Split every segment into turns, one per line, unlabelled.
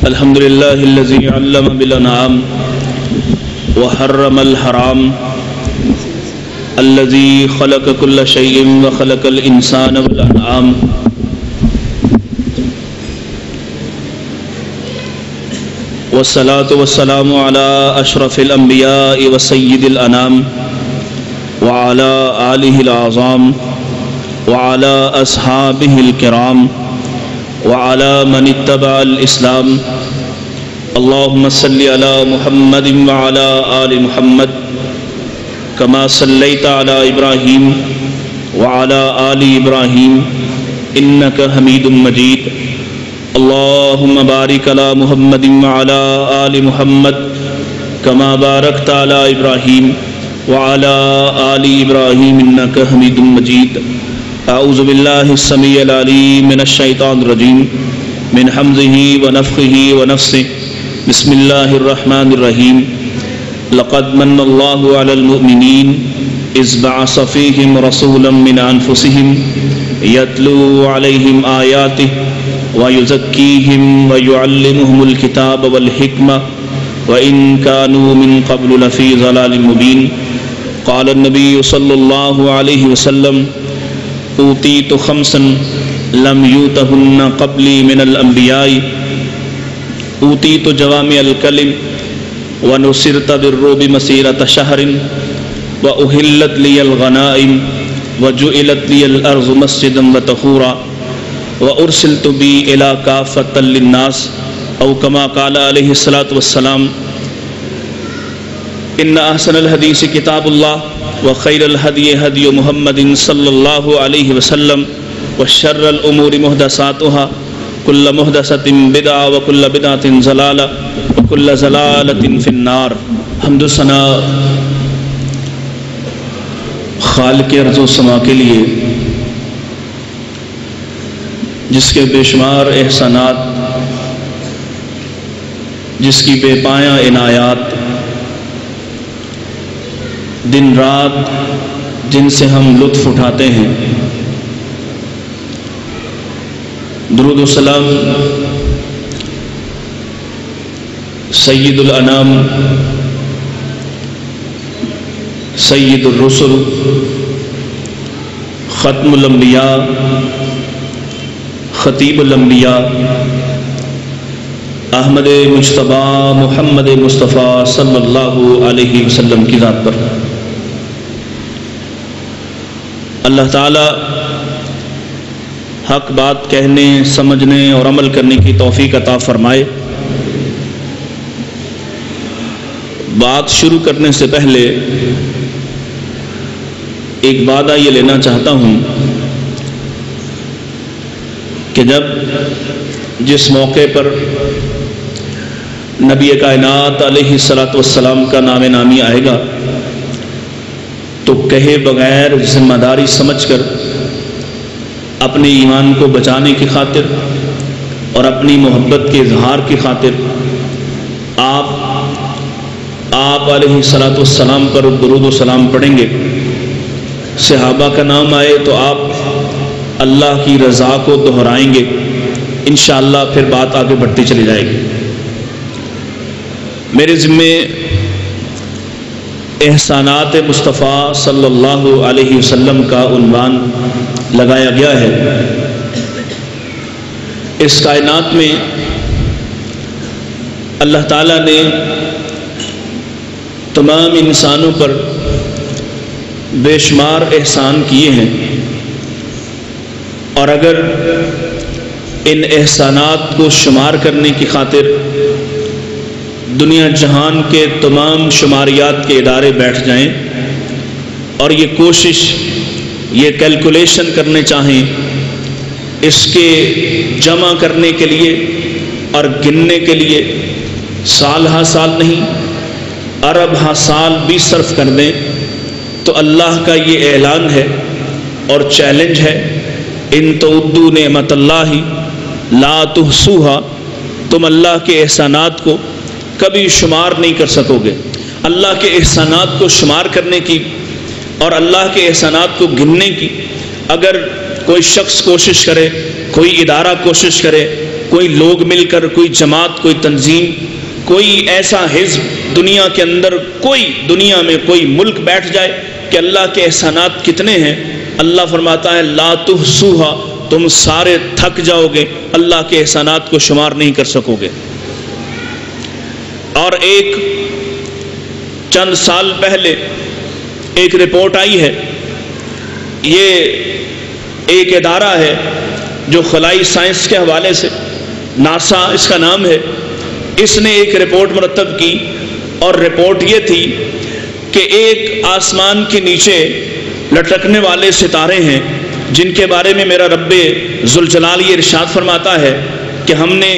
الحمد لله الذي علم بالانعام وحرم الحرام الذي خلق كل شيء وخلق الانسان والانعام والصلاة والسلام على اشرف الانبياء وسيد الانام وعلى آلہ العظام وعلى اصحابہ الکرام وعلى من اتبع الاسلام اللهم صل على محمد وعلى آل محمد كما صليت على ابراہیم وعلى آل ابراہیم انك حمید مجید اللهم بارك على محمد وعلى آل محمد كما باركت على ابراہیم وعلى آل ابراہیم انك حمید مجید اعوذ باللہ السمیع العلیم من الشیطان الرجیم من حمزہ ونفخہ ونفثہ بسم اللہ الرحمن الرحیم لقد من اللہ علی المؤمنین اذ بعث فیہم رسولا من انفسہم یتلو علیہم آیاتہ ویزکیہم ویعلمہم الکتاب والحکمہ وإن كانوا من قبل لفی ضلال مبین قال النبی صلی اللہ علیہ وسلم اوتیت خمسا لم یوتہن قبلی من الانبیاء اوتیت جوامع الکلم ونصرت بالرعب مسیرۃ شہر واحلت لی الغنائم وجعلت لی الارض مسجدا وطہورا وارسلت بی الی کافۃ للناس او کما قال علیہ الصلاۃ والسلام ان احسن الحدیث کتاب اللہ وخیر الہدی ہدی محمد صلی اللہ علیہ وسلم وشر الامور محدثاتها کل محدثۃ بدعہ وکل بدعۃ ضلالہ وکل ضلالۃ فی النار۔ حمد و ثنا خالق ارض و سما کے لیے جس کے بے شمار احسانات، جس کی بے پایاں عنایات، دن رات جن سے ہم لطف اٹھاتے ہیں۔ درود و سلام سید الانام سید الرسل ختم الانبیاء خطیب الانبیاء احمد مجتبیٰ محمد مصطفیٰ صلی اللہ علیہ وسلم کی ذات پر اللہ تعالی حق بات کہنے، سمجھنے اور عمل کرنے کی توفیق عطا فرمائے۔ بات شروع کرنے سے پہلے ایک وعدہ یہ لینا چاہتا ہوں کہ جب جس موقع پر نبی کائنات علیہ الصلاۃ والسلام کا نام نامی آئے گا تو کہے بغیر ذمہ داری سمجھ کر اپنے ایمان کو بچانے کی خاطر اور اپنی محبت کے اظہار کی خاطر آپ علیہ الصلاۃ والسلام پر درود و سلام پڑھیں گے۔ صحابہ کا نام آئے تو آپ اللہ کی رضا کو دہرائیں گے، انشاءاللہ پھر بات آگے بڑھتی چلی جائے گی۔ میرے ذمے احسانات مصطفیٰ صلی اللہ علیہ وسلم کا عنوان لگایا گیا ہے۔ اس کائنات میں اللہ تعالیٰ نے تمام انسانوں پر بے شمار احسان کیے ہیں، اور اگر ان احسانات کو شمار کرنے کی خاطر دنیا جہان کے تمام شماریات کے ادارے بیٹھ جائیں اور یہ کوشش، یہ کیلکولیشن کرنے چاہیں، اس کے جمع کرنے کے لیے اور گننے کے لیے سال ہا سال نہیں، ارب ہا سال بھی صرف کر دیں تو اللہ کا یہ اعلان ہے اور چیلنج ہے، ان تعدوا نعمت اللہ لا تحصوها، تم اللہ کے احسانات کو کبھی شمار نہیں کر سکو گے۔ اللہ کے احسانات کو شمار کرنے کی اور اللہ کے احسانات کو گننے کی اگر کوئی شخص کوشش کرے، کوئی ادارہ کوشش کرے کوئی لوگ مل کر، کوئی جماعت، کوئی تنظیم، کوئی ایسا حزب دنیا کے اندر، کوئی دنیا میں کوئی ملک بیٹھ جائے کہ اللہ کے احسانات کتنے ہیں، اللہ فرماتا ہے لا تحصوھا، تم سارے تھک جاؤ گے، اللہ کے احسانات کو شمار نہیں کر سکو گے۔ اور ایک چند سال پہلے ایک رپورٹ آئی ہے، یہ ایک ادارہ ہے جو خلائی سائنس کے حوالے سے، ناسا اس کا نام ہے، اس نے ایک رپورٹ مرتب کی، اور رپورٹ یہ تھی کہ ایک آسمان کے نیچے لٹکنے والے ستارے ہیں جن کے بارے میں میرا رب ذوالجلال یہ ارشاد فرماتا ہے کہ ہم نے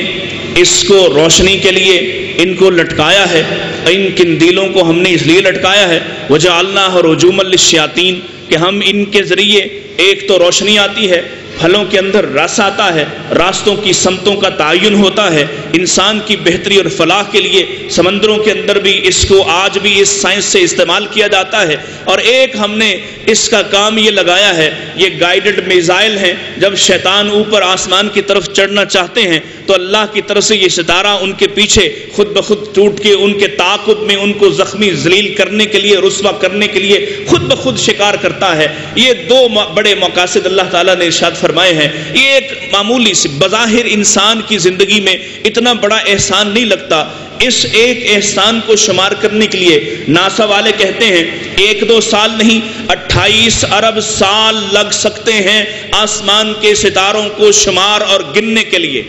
اس کو روشنی کے لیے ان کو لٹکایا ہے، ان قندیلوں کو ہم نے اس لیے لٹکایا ہے وَجَعَلْنَاهَا رُجُومًا لِلشَّيَاطِينَ کہ ہم ان کے ذریعے ایک تو روشنی آتی ہے، پھلوں کے اندر رس آتا ہے، راستوں کی سمتوں کا تعین ہوتا ہے، انسان کی بہتری اور فلاح کے لیے سمندروں کے اندر بھی اس کو آج بھی اس سائنس سے استعمال کیا جاتا ہے، اور ایک ہم نے اس کا کام یہ لگایا ہے، یہ گائیڈڈ میزائل ہیں، جب شیطان اوپر آسمان کی طرف چڑھنا چاہتے ہیں تو اللہ کی طرف سے یہ ستارہ ان کے پیچھے خود بخود ٹوٹ کے ان کے تعاقب میں ان کو زخمی ذلیل کرنے کے لیے، رسوا کرنے کے لیے خود بخود شکار کرتا ہے۔ یہ دو بڑے مقاصد اللہ تعالیٰ نے ارشاد فرمائے ہیں۔ یہ ایک معمولی سی بظاہر انسان کی زندگی میں اتنا بڑا احسان نہیں لگتا، اس ایک احسان کو شمار کرنے کے لیے ناسا والے کہتے ہیں 1-2 سال نہیں 28 ارب سال لگ سکتے ہیں آسمان کے ستاروں کو شمار اور گننے کے لیے۔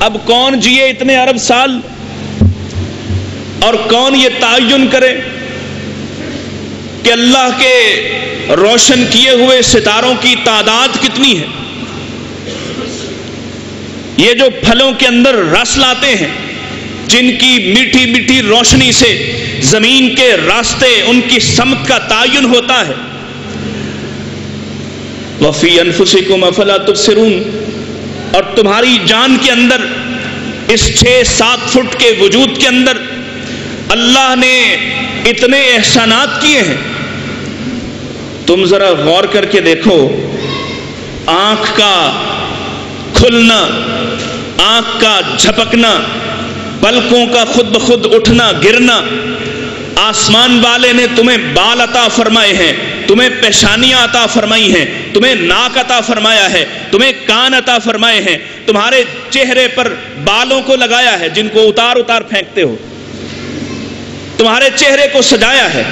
اب کون جیے اتنے ارب سال، اور کون یہ تعین کرے کہ اللہ کے روشن کیے ہوئے ستاروں کی تعداد کتنی ہے؟ یہ جو پھلوں کے اندر رس لاتے ہیں، جن کی میٹھی میٹھی روشنی سے زمین کے راستے ان کی سمت کا تعین ہوتا ہے، وَفِي أَنفُسِكُمْ أَفَلَا تُبْصِرُونَ، اور تمہاری جان کے اندر اس 6-7 فٹ کے وجود کے اندر اللہ نے اتنے احسانات کیے ہیں۔ تم ذرا غور کر کے دیکھو، آنکھ کا کھلنا، آنکھ کا جھپکنا، پلکوں کا خود بخود اٹھنا گرنا، آسمان والے نے تمہیں بال عطا فرمائے ہیں، تمہیں پیشانیاں عطا فرمائی ہیں، تمہیں ناک عطا فرمایا ہے، تمہیں کان عطا فرمائے ہیں، تمہارے چہرے پر بالوں کو لگایا ہے جن کو اتار اتار پھینکتے ہو، تمہارے چہرے کو سجایا ہے۔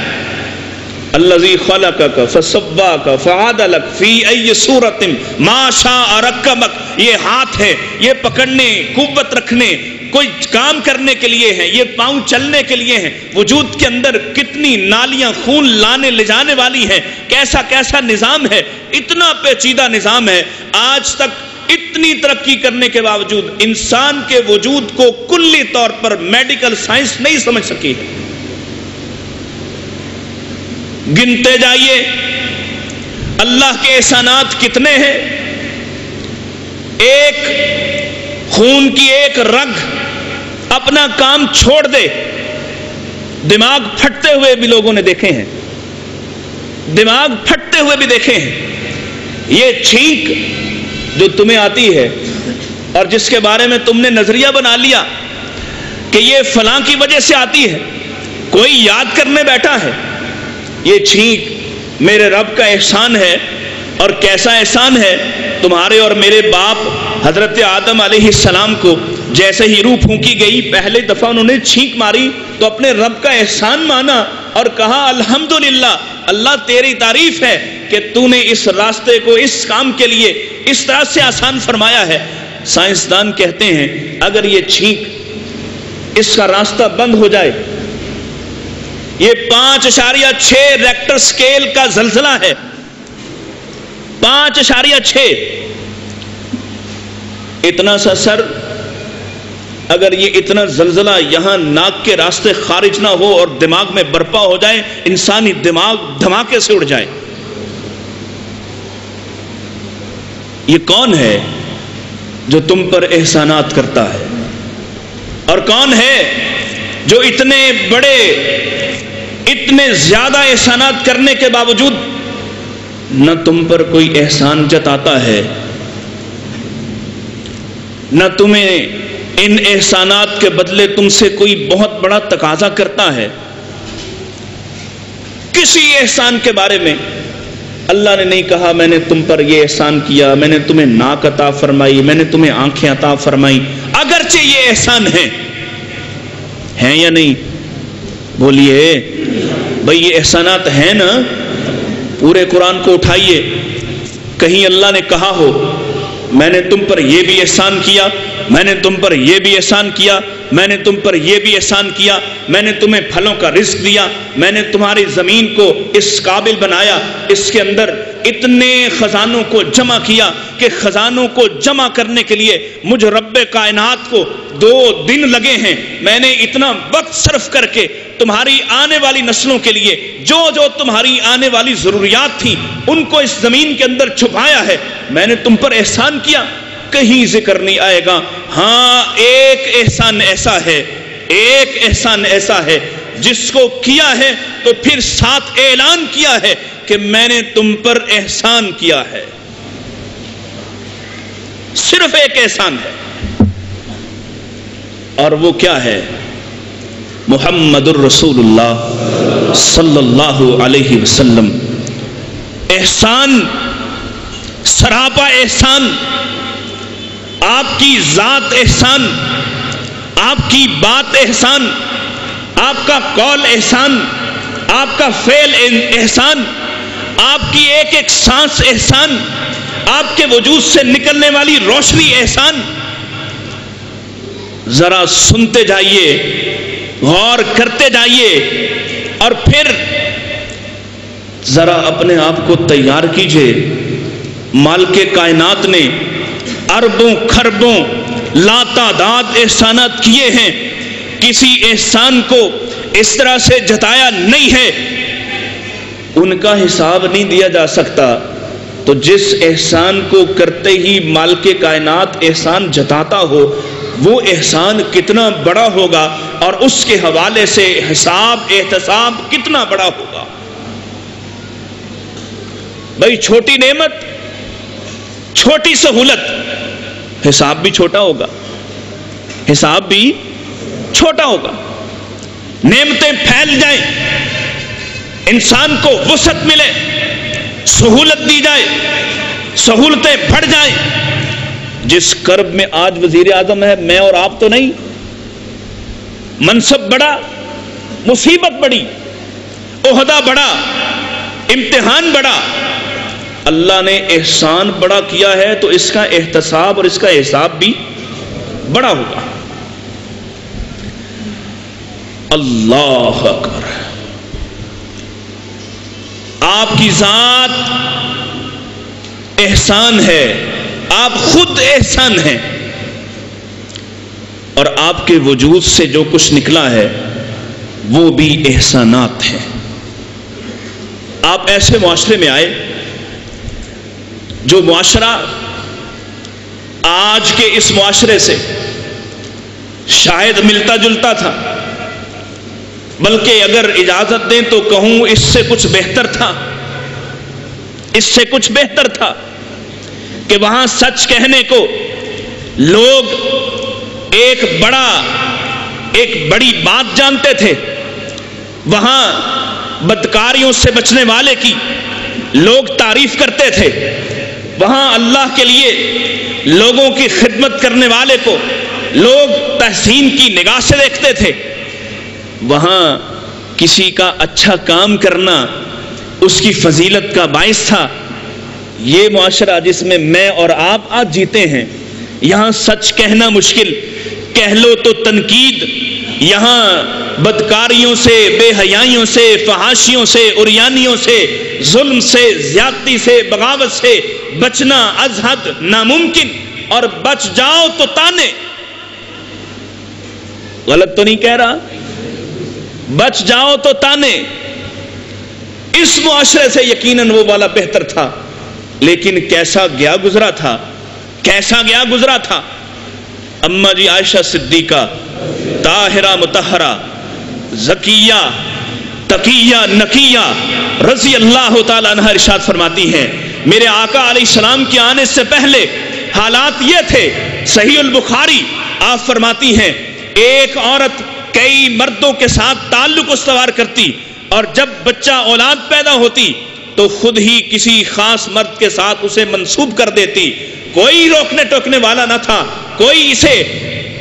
الذی خلقک فسواک فعدلک فی ای صورت ما شاء رکبک، یہ ہاتھ ہے، یہ پکڑنے، قوت رکھنے، کوئی کام کرنے کے لیے ہے، یہ پاؤں چلنے کے لیے ہیں، وجود کے اندر کتنی نالیاں خون لانے لے جانے والی ہیں، کیسا کیسا نظام ہے، اتنا پیچیدہ نظام ہے۔ آج تک اتنی ترقی کرنے کے باوجود انسان کے وجود کو کلی طور پر میڈیکل سائنس نہیں سمجھ سکی ہے۔ گنتے جائیے اللہ کے احسانات کتنے ہیں۔ ایک خون کی ایک رگ اپنا کام چھوڑ دے، دماغ پھٹتے ہوئے بھی لوگوں نے دیکھے ہیں، دماغ پھٹتے ہوئے بھی دیکھے ہیں۔ یہ چھینک جو تمہیں آتی ہے اور جس کے بارے میں تم نے نظریہ بنا لیا کہ یہ فلاں کی وجہ سے آتی ہے، کوئی یاد کرنے بیٹھا ہے، یہ چھینک میرے رب کا احسان ہے۔ اور کیسا احسان ہے، تمہارے اور میرے باپ حضرت آدم علیہ السلام کو جیسے ہی روح پھونکی گئی، پہلے دفعہ انہوں نے چھینک ماری تو اپنے رب کا احسان مانا اور کہا الحمدللہ، اللہ تیری تعریف ہے کہ تو نے اس راستے کو اس کام کے لیے اس طرح سے آسان فرمایا ہے۔ سائنسدان کہتے ہیں اگر یہ چھینک اس کا راستہ بند ہو جائے، یہ 5.6 ریکٹر سکیل کا زلزلہ ہے، 5.6 اتنا سا سر، اگر یہ اتنا زلزلہ یہاں ناک کے راستے خارج نہ ہو اور دماغ میں برپا ہو جائے، انسانی دماغ دھماکے سے اڑ جائے۔ یہ کون ہے جو تم پر احسانات کرتا ہے؟ اور کون ہے جو اتنے بڑے، اتنے زیادہ احسانات کرنے کے باوجود نہ تم پر کوئی احسان جتاتا ہے، نہ تمہیں ان احسانات کے بدلے تم سے کوئی بہت بڑا تقاضا کرتا ہے. کسی احسان کے بارے میں اللہ نے نہیں کہا میں نے تم پر یہ احسان کیا، میں نے تمہیں ناک عطا فرمائی، میں نے تمہیں آنکھیں عطا فرمائی. اگرچہ یہ احسان ہیں یا نہیں؟ بولیے بھئی یہ احسانات ہیں نا. پورے قرآن کو اٹھائیے، کہیں اللہ نے کہا ہو میں نے تم پر یہ بھی احسان کیا، میں نے تم پر یہ بھی احسان کیا، میں نے تم پر یہ بھی احسان کیا، میں نے تمہیں پھلوں کا رزق دیا، میں نے تمہاری زمین کو اس قابل بنایا، اس کے اندر اتنے خزانوں کو جمع کیا کہ خزانوں کو جمع کرنے کے لیے مجھ رب کائنات کو 2 دن لگے ہیں. میں نے اتنا وقت صرف کر کے تمہاری آنے والی نسلوں کے لیے جو تمہاری آنے والی ضروریات تھیں ان کو اس زمین کے اندر چھپایا ہے. میں نے تم پر احسان کیا، کہیں ذکر نہیں آئے گا. ہاں ایک احسان ایسا ہے جس کو کیا ہے تو پھر ساتھ اعلان کیا ہے کہ میں نے تم پر احسان کیا ہے. صرف ایک احسان ہے، اور وہ کیا ہے؟ محمد الرسول اللہ صلی اللہ علیہ وسلم. احسان، سراپا احسان، آپ کی ذات احسان، آپ کی بات احسان، آپ کا قول احسان، آپ کا فعل احسان، آپ کی ایک ایک سانس احسان، آپ کے وجود سے نکلنے والی روشنی احسان. ذرا سنتے جائیے، غور کرتے جائیے، اور پھر ذرا اپنے آپ کو تیار کیجئے. مالک کائنات نے اربوں خربوں لاتعداد احسانات کیے ہیں، کسی احسان کو اس طرح سے جتایا نہیں ہے، ان کا حساب نہیں دیا جا سکتا. تو جس احسان کو کرتے ہی مالک کائنات احسان جتاتا ہو وہ احسان کتنا بڑا ہوگا، اور اس کے حوالے سے حساب احتساب کتنا بڑا ہوگا. بھئی چھوٹی نعمت، چھوٹی سہولت، حساب بھی چھوٹا ہوگا، حساب بھی چھوٹا ہوگا. نعمتیں پھیل جائیں، انسان کو وسعت ملے، سہولت دی جائے، سہولتیں بڑھ جائیں. جس کرب میں آج وزیر اعظم ہے میں اور آپ تو نہیں، منصب بڑا، مصیبت بڑی، عہدہ بڑا، امتحان بڑا. اللہ نے احسان بڑا کیا ہے تو اس کا احتساب اور اس کا حساب بھی بڑا ہوگا. اللہ اکبر. آپ کی ذات احسان ہے، آپ خود احسان ہیں، اور آپ کے وجود سے جو کچھ نکلا ہے وہ بھی احسانات ہیں. آپ ایسے معاشرے میں آئے جو معاشرہ آج کے اس معاشرے سے شاید ملتا جلتا تھا، بلکہ اگر اجازت دیں تو کہوں اس سے کچھ بہتر تھا. اس سے کچھ بہتر تھا کہ وہاں سچ کہنے کو لوگ ایک بڑی بات جانتے تھے، وہاں بدکاریوں سے بچنے والے کی لوگ تعریف کرتے تھے، وہاں اللہ کے لیے لوگوں کی خدمت کرنے والے کو لوگ تحسین کی نگاہ سے دیکھتے تھے، وہاں کسی کا اچھا کام کرنا اس کی فضیلت کا باعث تھا. یہ معاشرہ جس میں میں اور آپ آج جیتے ہیں، یہاں سچ کہنا مشکل، کہہ لو تو تنقید. یہاں بدکاریوں سے، بے حیائیوں سے، فحاشیوں سے، عریانیوں سے، ظلم سے، زیادتی سے، بغاوت سے بچنا از حد ناممکن، اور بچ جاؤ تو تانے. غلط تو نہیں کہہ رہا؟ بچ جاؤ تو تانے. اس معاشرے سے یقیناً وہ والا بہتر تھا، لیکن کیسا گیا گزرا تھا، کیسا گیا گزرا تھا. اماں جی عائشہ صدیقہ طاہرہ مطہرہ زکیہ تقیہ نقیہ رضی اللہ تعالی عنہا ارشاد فرماتی ہیں، میرے آقا علیہ السلام کے آنے سے پہلے حالات یہ تھے. صحیح البخاری آپ فرماتی ہیں ایک عورت کئی مردوں کے ساتھ تعلق استوار کرتی اور جب بچہ اولاد پیدا ہوتی تو خود ہی کسی خاص مرد کے ساتھ اسے منسوب کر دیتی. کوئی روکنے ٹوکنے والا نہ تھا, کوئی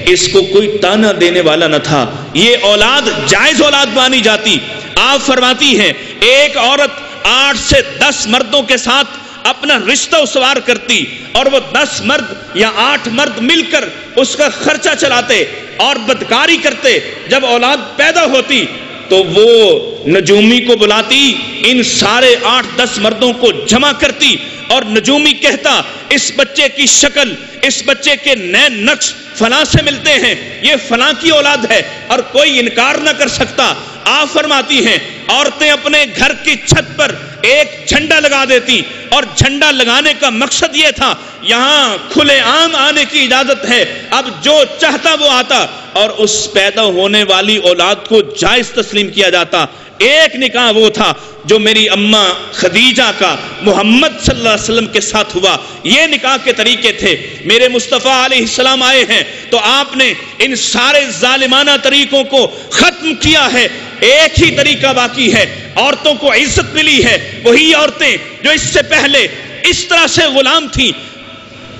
اس کو کوئی تانا دینے والا نہ تھا. یہ اولاد جائز اولاد مانی جاتی. آپ فرماتی ہیں ایک عورت 8 سے 10 مردوں کے ساتھ اپنا رشتہ استوار کرتی اور وہ 10 مرد یا 8 مرد مل کر اس کا خرچہ چلاتے اور بدکاری کرتے. جب اولاد پیدا ہوتی تو وہ نجومی کو بلاتی, ان سارے 8-10 مردوں کو جمع کرتی اور نجومی کہتا اس بچے کی شکل, اس بچے کے نئے نقش فلاں سے ملتے ہیں, یہ فلاں کی اولاد ہے اور کوئی انکار نہ کر سکتا. آپ فرماتی ہیں عورتیں اپنے گھر کی چھت پر ایک جھنڈا لگا دیتی اور جھنڈا لگانے کا مقصد یہ تھا یہاں کھلے عام آنے کی اجازت ہے, اب جو چاہتا وہ آتا اور اس پیدا ہونے والی اولاد کو جائز تسلیم کیا جاتا. ایک نکاح وہ تھا جو میری اماں خدیجہ کا محمد صلی اللہ علیہ وسلم کے ساتھ ہوا. یہ نکاح کے طریقے تھے. میرے مصطفیٰ علیہ السلام آئے ہیں تو آپ نے ان سارے ظالمانہ طریقوں کو ختم کیا ہے. ایک ہی طریقہ باقی ہے, عورتوں کو عزت ملی ہے. وہی عورتیں جو اس سے پہلے اس طرح سے غلام تھیں.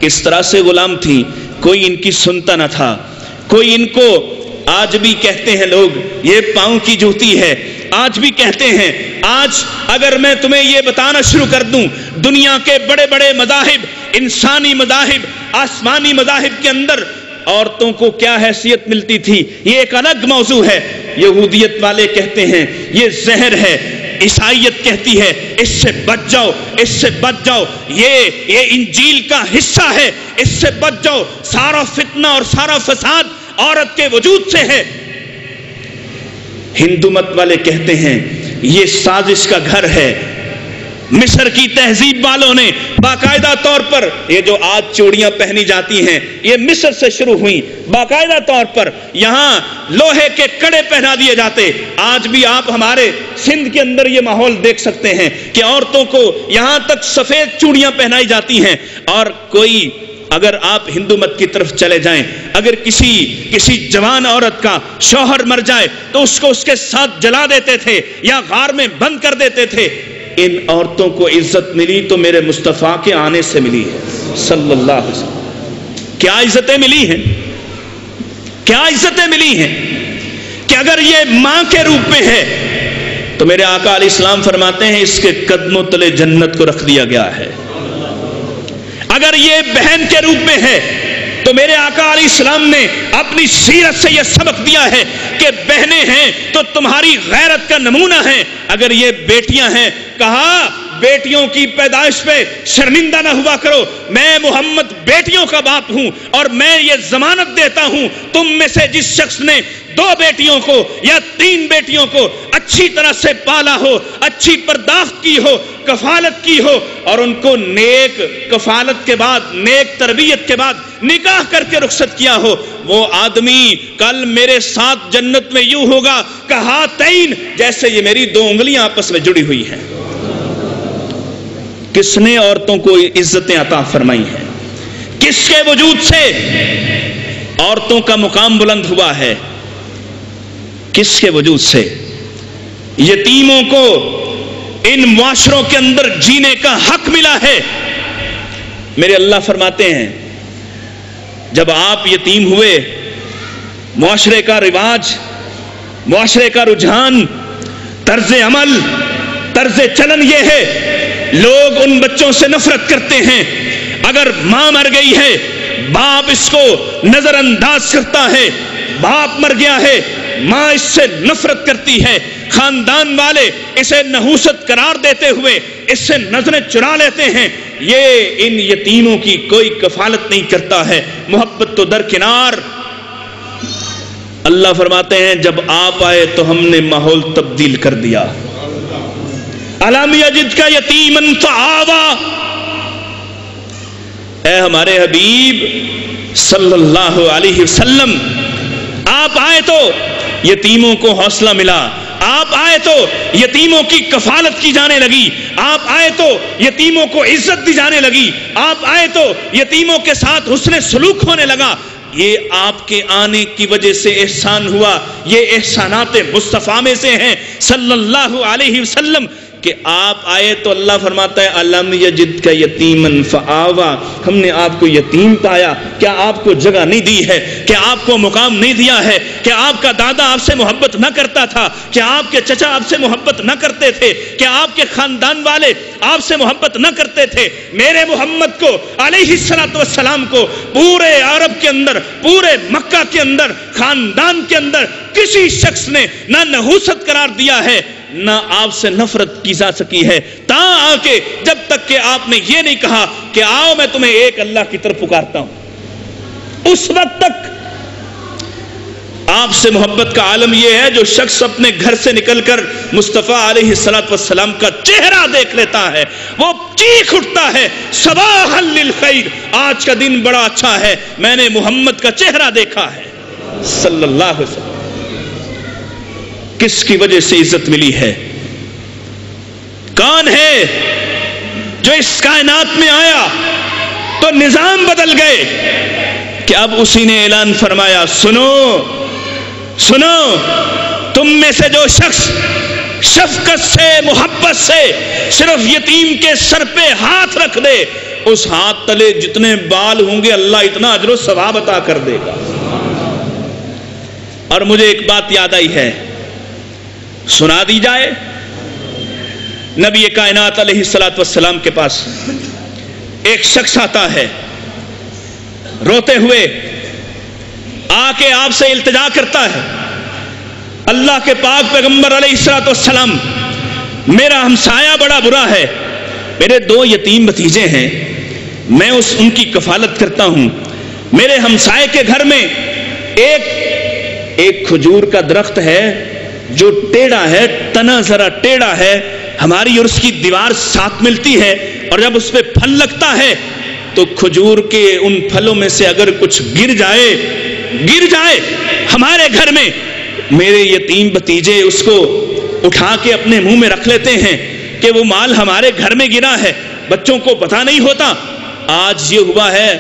کس طرح سے غلام تھیں؟ کوئی ان کی سنتا نہ تھا, کوئی ان کو آج بھی کہتے ہیں لوگ یہ پاؤں کی جوتی ہے. آج بھی کہتے ہیں. آج اگر میں تمہیں یہ بتانا شروع کر دوں دنیا کے بڑے بڑے مذاہب, انسانی مذاہب, آسمانی مذاہب کے اندر عورتوں کو کیا حیثیت ملتی تھی, یہ ایک الگ موضوع ہے. یہودیت والے کہتے ہیں یہ زہر ہے, عیسائیت کہتی ہے اس سے بچ جاؤ, اس سے بچ جاؤ, یہ انجیل کا حصہ ہے, اس سے بچ جاؤ. سارا فتنہ اور سارا فساد عورت کے وجود سے ہے. ہندو مت والے کہتے ہیں یہ سازش کا گھر ہے. مصر کی تہذیب والوں نے باقاعدہ طور پر یہ جو آج چوڑیاں پہنی جاتی ہیں یہ مصر سے شروع ہوئی. باقاعدہ طور پر یہاں لوہے کے کڑے پہنا دیے جاتے. آج بھی آپ ہمارے سندھ کے اندر یہ ماحول دیکھ سکتے ہیں کہ عورتوں کو یہاں تک سفید چوڑیاں پہنائی جاتی ہیں. اور کوئی اگر آپ ہندو مت کی طرف چلے جائیں, اگر کسی جوان عورت کا شوہر مر جائے تو اس کو اس کے ساتھ جلا دیتے تھے یا غار میں بند کر دیتے تھے. ان عورتوں کو عزت ملی تو میرے مصطفیٰ کے آنے سے ملی ہے صلی اللہ علیہ وسلم. کیا عزتیں ملی ہیں, کیا عزتیں ملی ہیں کہ اگر یہ ماں کے روپ میں ہے تو میرے آقا علیہ السلام فرماتے ہیں اس کے قدموں تلے جنت کو رکھ دیا گیا ہے. اگر یہ بہن کے روپ میں ہے تو میرے آقا علیہ السلام نے اپنی سیرت سے یہ سبق دیا ہے کہ بہنیں ہیں تو تمہاری غیرت کا نمونہ ہیں. اگر یہ بیٹیاں ہیں کہا بیٹیوں کی پیدائش پہ شرمندہ نہ ہوا کرو. میں محمد بیٹیوں کا باپ ہوں اور میں یہ ضمانت دیتا ہوں تم میں سے جس شخص نے 2 بیٹیوں کو یا 3 بیٹیوں کو اچھی طرح سے پالا ہو, اچھی پرداخت کی ہو, کفالت کی ہو اور ان کو نیک کفالت کے بعد, نیک تربیت کے بعد نکاح کر کے رخصت کیا ہو, وہ آدمی کل میرے ساتھ جنت میں یوں ہوگا کہا تین جیسے یہ میری 2 انگلیاں آپس میں جڑی ہوئی ہیں. کس نے عورتوں کو عزتیں عطا فرمائی ہیں؟ کس کے وجود سے عورتوں کا مقام بلند ہوا ہے؟ کس کے وجود سے یتیموں کو ان معاشروں کے اندر جینے کا حق ملا ہے؟ میرے اللہ فرماتے ہیں جب آپ یتیم ہوئے معاشرے کا رواج, معاشرے کا رجحان, طرز عمل, طرز چلن یہ ہے لوگ ان بچوں سے نفرت کرتے ہیں. اگر ماں مر گئی ہے باپ اس کو نظر انداز کرتا ہے, باپ مر گیا ہے ماں اس سے نفرت کرتی ہے, خاندان والے اسے نحوست قرار دیتے ہوئے اس سے نظریں چرا لیتے ہیں. یہ ان یتیموں کی کوئی کفالت نہیں کرتا ہے. محبت تو درکنار. اللہ فرماتے ہیں جب آپ آئے تو ہم نے ماحول تبدیل کر دیا. الم یجد کا یتیما فآوا, اے ہمارے حبیب صلی اللہ علیہ وسلم آپ آئے تو یتیموں کو حوصلہ ملا, آپ آئے آئے تو یتیموں کی کفالت کی جانے لگی، آپ آئے تو یتیموں کو عزت دی جانے لگی، آپ آئے تو یتیموں کے ساتھ حسن سلوک ہونے لگا۔ یہ آپ کے آنے کی وجہ سے احسان ہوا، یہ احسانات مصطفیٰ میں سے ہیں صلی اللہ علیہ وسلم کہ آپ آئے تو اللہ فرماتا ہے الم یجدک یتیما فآویٰ، ہم نے آپ کو یتیم پایا۔ کیا آپ کو جگہ نہیں دی ہے؟ کیا آپ کو مقام نہیں دیا ہے؟ کیا آپ کا دادا آپ سے محبت نہ کرتا تھا؟ کیا آپ کے چچا آپ سے محبت نہ کرتے تھے؟ کیا آپ کے خاندان والے آپ سے محبت نہ کرتے تھے؟ میرے محمد کو علیہ السلام کو پورے عرب کے اندر، پورے مکہ کے اندر، خاندان کے اندر کسی شخص نے نہ نحوست قرار دیا ہے، نہ آپ سے نفرت کی جا سکی ہے، تا آ کے جب تک کہ آپ نے یہ نہیں کہا کہ آؤ میں تمہیں ایک اللہ کی طرف پکارتا ہوں۔ اس وقت تک آپ سے محبت کا عالم یہ ہے جو شخص اپنے گھر سے نکل کر مصطفیٰ علیہ السلام کا چہرہ دیکھ لیتا ہے، وہ چیخ اٹھتا ہے صباحا للخیر، آج کا دن بڑا اچھا ہے، میں نے محمد کا چہرہ دیکھا ہے صلی اللہ علیہ وسلم۔ کس کی وجہ سے عزت ملی ہے؟ کون ہے جو اس کائنات میں آیا تو نظام بدل گئے کہ اب اسی نے اعلان فرمایا سنو سنو، تم میں سے جو شخص شفقت سے محبت سے صرف یتیم کے سر پہ ہاتھ رکھ دے، اس ہاتھ تلے جتنے بال ہوں گے اللہ اتنا اجر و ثواب عطا کر دے گا۔ اور مجھے ایک بات یاد آئی ہے، سنا دی جائے۔ نبی کائنات علیہ السلام کے پاس ایک شخص آتا ہے روتے ہوئے، آ کے آپ سے التجا کرتا ہے اللہ کے پاک پیغمبر علیہ السلام، میرا ہمسایہ بڑا برا ہے، میرے 2 یتیم بھتیجے ہیں، میں ان کی کفالت کرتا ہوں، میرے ہمسائے کے گھر میں ایک کھجور کا درخت ہے جو ٹیڑھا ہے، تنا ذرا ٹیڑھا ہے، ہماری اور اس کی دیوار ساتھ ملتی ہے، اور جب اس پہ پھل لگتا ہے تو کھجور کے ان پھلوں میں سے اگر کچھ گر جائے ہمارے گھر میں، میرے یتیم بھتیجے اس کو اٹھا کے اپنے منہ میں رکھ لیتے ہیں کہ وہ مال ہمارے گھر میں گرا ہے، بچوں کو پتہ نہیں ہوتا۔ آج یہ ہوا ہے،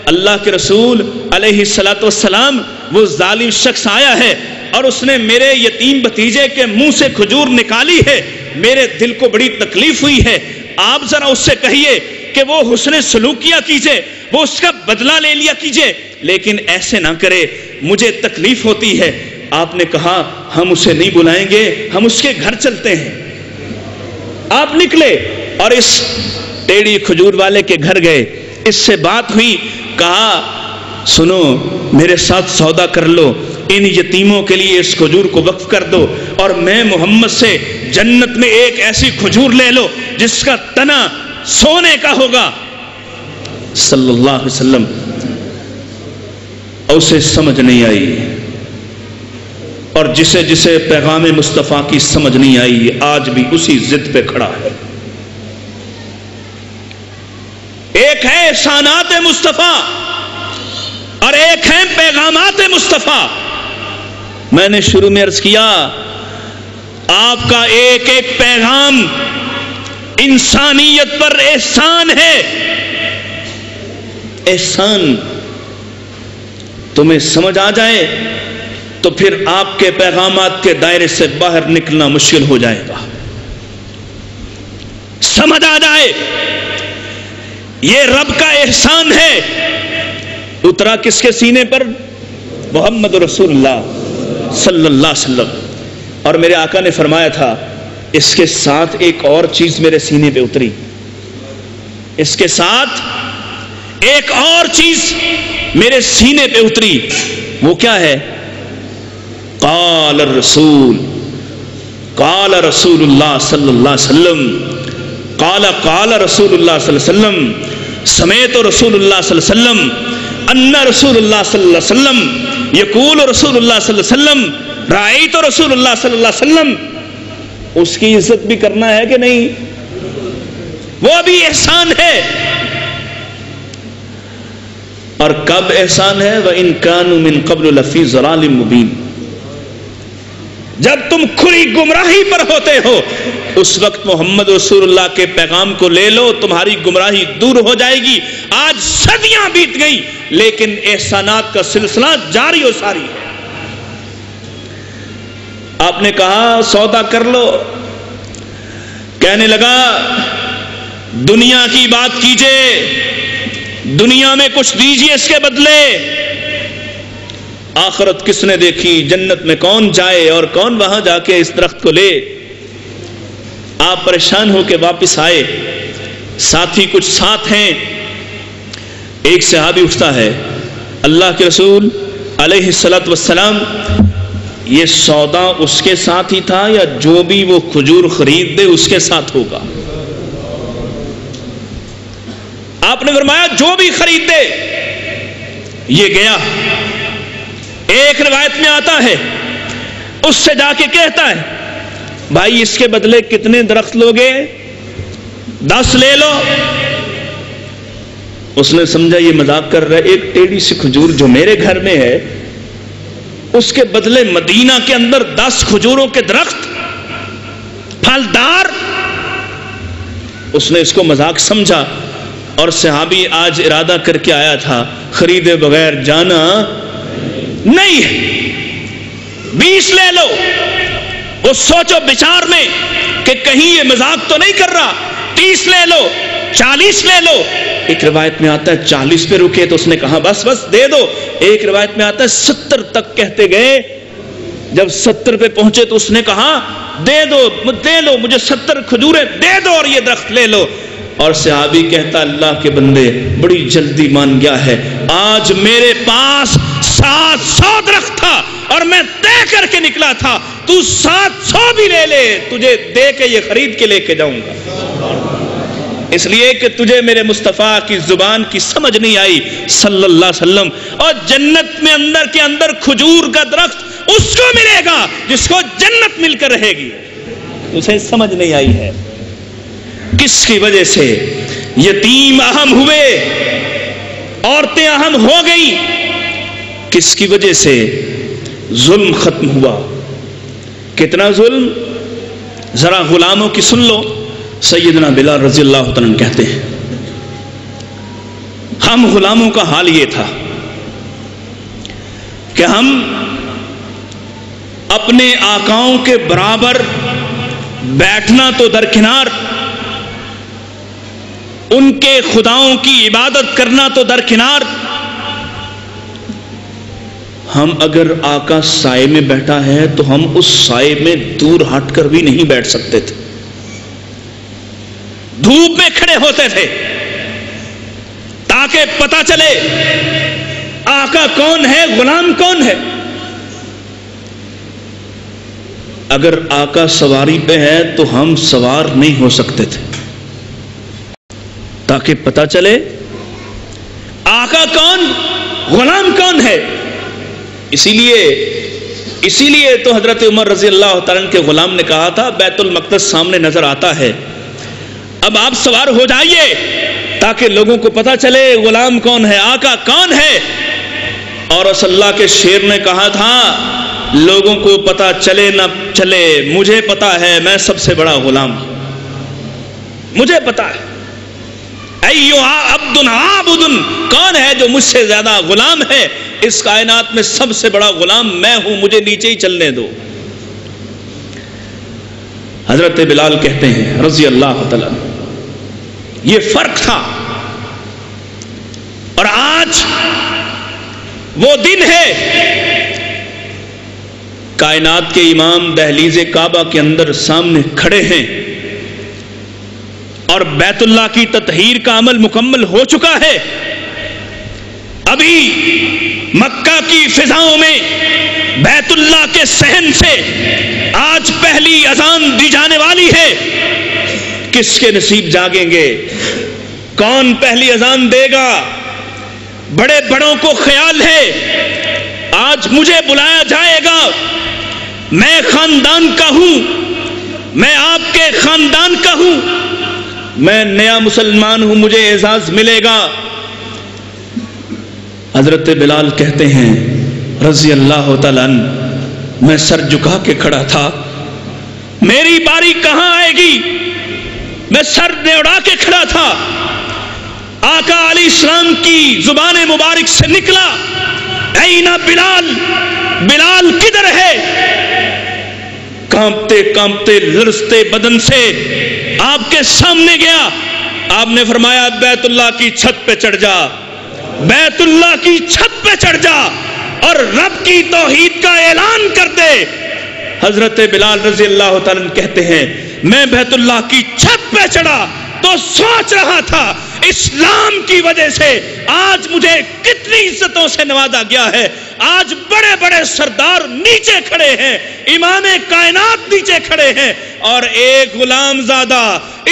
اللہ کے رسول علیہ السلام وہ ظالم شخص آیا ہے اور اس نے میرے یتیم بھتیجے کے منہ سے کھجور نکالی ہے، میرے دل کو بڑی تکلیف ہوئی ہے، آپ ذرا اس سے کہیے کہ وہ حسن سلوک کیا کیجئے، وہ اس کا بدلہ لے لیا کیجئے، لیکن ایسے نہ کرے، مجھے تکلیف ہوتی ہے۔ آپ نے کہا ہم اسے نہیں بلائیں گے، ہم اس کے گھر چلتے ہیں۔ آپ نکلے اور اس ٹیڑھی کھجور والے کے گھر گئے، اس سے بات ہوئی، کہا سنو میرے ساتھ سودا کر لو، ان یتیموں کے لیے اس کھجور کو وقف کر دو، اور میں محمد سے جنت میں ایک ایسی کھجور لے لو جس کا تنا سونے کا ہوگا صلی اللہ علیہ وسلم۔ اور اسے سمجھ نہیں آئی، اور جسے پیغام مصطفیٰ کی سمجھ نہیں آئی آج بھی اسی ضد پہ کھڑا ہے۔ ایک ہے احسانات مصطفیٰ اور ایک ہے پیغامات مصطفیٰ۔ میں نے شروع میں عرض کیا آپ کا ایک ایک پیغام انسانیت پر احسان ہے۔ احسان تمہیں سمجھ آ جائے تو پھر آپ کے پیغامات کے دائرے سے باہر نکلنا مشکل ہو جائے گا۔ سمجھ آ جائے یہ رب کا احسان ہے۔ اترا کس کے سینے پر؟ محمد رسول اللہ صلی اللہ علیہ وسلم۔ اور میرے آقا نے فرمایا تھا اس کے ساتھ ایک اور چیز میرے سینے پہ اتری، اس کے ساتھ ایک اور چیز میرے سینے پہ اتری، وہ کیا ہے؟ قال الرسول، قال رسول اللہ صلی اللہ علیہ وسلم، قال رسول اللہ صلی اللہ علیہ وسلم، سمیت رسول اللہ صلی اللہ علیہ وسلم، ان رسول اللہ صلی اللہ علیہ وسلم، یقول رسول اللہ صلی اللہ علیہ وسلم، رأیت رسول اللہ صلی اللہ علیہ وسلم۔ اس کی عزت بھی کرنا ہے کہ نہیں؟ وہ بھی احسان ہے۔ اور کب احسان ہے؟ وَإِن كَانُوا مِن قَبْلُ لَفِي ضَلَالٍ مُبِينٍ۔ جب تم کھلی گمراہی پر ہوتے ہو اس وقت محمد رسول اللہ کے پیغام کو لے لو، تمہاری گمراہی دور ہو جائے گی۔ آج صدیاں بیت گئی لیکن احسانات کا سلسلہ جاری و ساری ہے۔ آپ نے کہا سودا کر لو، کہنے لگا دنیا کی بات کیجئے، دنیا میں کچھ دیجئے اس کے بدلے۔ آخرت کس نے دیکھی؟ جنت میں کون جائے اور کون وہاں جا کے اس درخت کو لے؟ آپ پریشان ہو کے واپس آئے، ساتھی کچھ ساتھ ہیں۔ ایک صحابی اٹھتا ہے، اللہ کے رسول علیہ الصلوۃ والسلام یہ سودا اس کے ساتھ ہی تھا یا جو بھی وہ کھجور خرید دے اس کے ساتھ ہوگا؟ آپ نے فرمایا جو بھی خرید دے۔ یہ گیا، ایک روایت میں آتا ہے اس سے جا کے کہتا ہے بھائی اس کے بدلے کتنے درخت لوگے؟ 10 لے لو۔ اس نے سمجھا یہ مذاق کر رہا ہے، ایک ٹیڑھی سی کھجور جو میرے گھر میں ہے اس کے بدلے مدینہ کے اندر 10 کھجوروں کے درخت پھلدار۔ اس نے اس کو مذاق سمجھا اور صحابی آج ارادہ کر کے آیا تھا خریدے بغیر جانا نہیں ہے۔ 20 لے لو۔ وہ سوچو بچار میں کہ کہیں یہ مذاق تو نہیں کر رہا۔ 30 لے لو، 40 لے لو۔ ایک روایت میں آتا ہے 40 پہ رکے تو اس نے کہا بس بس دے دو۔ ایک روایت میں آتا ہے 70 تک کہتے گئے، جب 70 پہ پہنچے تو اس نے کہا دے دو، دے لو، مجھے 70 کھجوریں دے دو اور یہ درخت لے لو۔ اور صحابی کہتا اللہ کے بندے بڑی جلدی مان گیا ہے، آج میرے پاس 700 درخت تھا اور میں طے کر کے نکلا تھا، تو 700 بھی لے لے، تجھے دے کے یہ خرید کے لے کے جاؤں گا، اس لیے کہ تجھے میرے مصطفیٰ کی زبان کی سمجھ نہیں آئی صلی اللہ علیہ وسلم۔ اور جنت میں اندر کے اندر کھجور کا درخت اس کو ملے گا جس کو جنت مل کر رہے گی، اسے سمجھ نہیں آئی ہے۔ کس کی وجہ سے یتیم اہم ہوئے، عورتیں اہم ہو گئی؟ کس کی وجہ سے ظلم ختم ہوا؟ کتنا ظلم؟ ذرا غلاموں کی سن لو۔ سیدنا بلال رضی اللہ تعالیٰ عنہ کہتے ہیں ہم غلاموں کا حال یہ تھا کہ ہم اپنے آقاؤں کے برابر بیٹھنا تو درکنار، ان کے خداؤں کی عبادت کرنا تو درکنار، ہم اگر آقا سائے میں بیٹھا ہے تو ہم اس سائے میں دور ہٹ کر بھی نہیں بیٹھ سکتے تھے، دھوپ میں کھڑے ہوتے تھے تاکہ پتہ چلے آقا کون ہے، غلام کون ہے۔ اگر آقا سواری پہ ہے تو ہم سوار نہیں ہو سکتے تھے تاکہ پتہ چلے آقا کون، غلام کون ہے۔ اسی لیے تو حضرت عمر رضی اللہ تعالیٰ عنہ کے غلام نے کہا تھا بیت المقدس سامنے نظر آتا ہے، اب آپ سوار ہو جائیے تاکہ لوگوں کو پتہ چلے غلام کون ہے، آقا کون ہے۔ اور رسول اللہ کے شیر نے کہا تھا لوگوں کو پتہ چلے نہ چلے مجھے پتہ ہے میں سب سے بڑا غلام ہوں، مجھے پتہ ہے۔ ایھا عبد عابد، کون ہے جو مجھ سے زیادہ غلام ہے؟ اس کائنات میں سب سے بڑا غلام میں ہوں، مجھے نیچے ہی چلنے دو۔ حضرت بلال کہتے ہیں رضی اللہ تعالیٰ یہ فرق تھا، اور آج وہ دن ہے کائنات کے امام دہلیز کعبہ کے اندر سامنے کھڑے ہیں اور بیت اللہ کی تطہیر کا عمل مکمل ہو چکا ہے۔ ابھی مکہ کی فضاؤں میں بیت اللہ کے صحن سے آج پہلی اذان دی جانے والی ہے۔ کس کے نصیب جاگیں گے؟ کون پہلی اذان دے گا؟ بڑے بڑوں کو خیال ہے آج مجھے بلایا جائے گا، میں خاندان کا ہوں، میں آپ کے خاندان کا ہوں، میں نیا مسلمان ہوں، مجھے اعزاز ملے گا۔ حضرت بلال کہتے ہیں رضی اللہ تعالیٰ عنہ میں سر جھکا کے کھڑا تھا، میری باری کہاں آئے گی، میں سر نیوڑا کے کھڑا تھا۔ آقا علیہ السلام کی زبان مبارک سے نکلا، این بلال، بلال کدھر ہے؟ کانپتے کانپتے لرزتے بدن سے آپ کے سامنے گیا، آپ نے فرمایا بیت اللہ کی چھت پہ چڑھ جا، بیت اللہ کی چھت پہ چڑھ جا اور رب کی توحید کا اعلان کر دے۔ حضرت بلال رضی اللہ تعالیٰ کہتے ہیں میں بیت اللہ کی چھت پہ چڑھا تو سوچ رہا تھا اسلام کی وجہ سے آج مجھے کتنی عزتوں سے نوازا گیا ہے۔ آج بڑے بڑے سردار نیچے کھڑے ہیں، امام کائنات نیچے کھڑے ہیں، اور ایک غلام زادہ،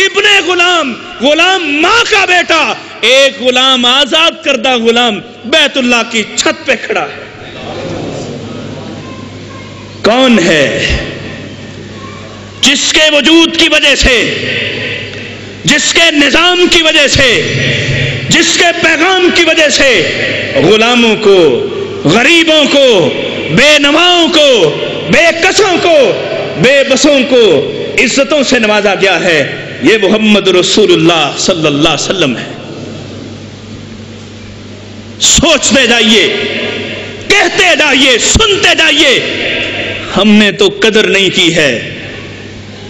ابن غلام، غلام ماں کا بیٹا، ایک غلام آزاد کردہ غلام بیت اللہ کی چھت پہ کھڑا ہے۔ کون ہے جس کے وجود کی وجہ سے، جس کے نظام کی وجہ سے، جس کے پیغام کی وجہ سے غلاموں کو، غریبوں کو، بے نواؤں کو، بے کسوں کو، بے بسوں کو عزتوں سے نوازا گیا ہے؟ یہ محمد رسول اللہ صلی اللہ علیہ وسلم ہے۔ سوچتے جائیے، کہتے جائیے، سنتے جائیے، ہم نے تو قدر نہیں کی ہے،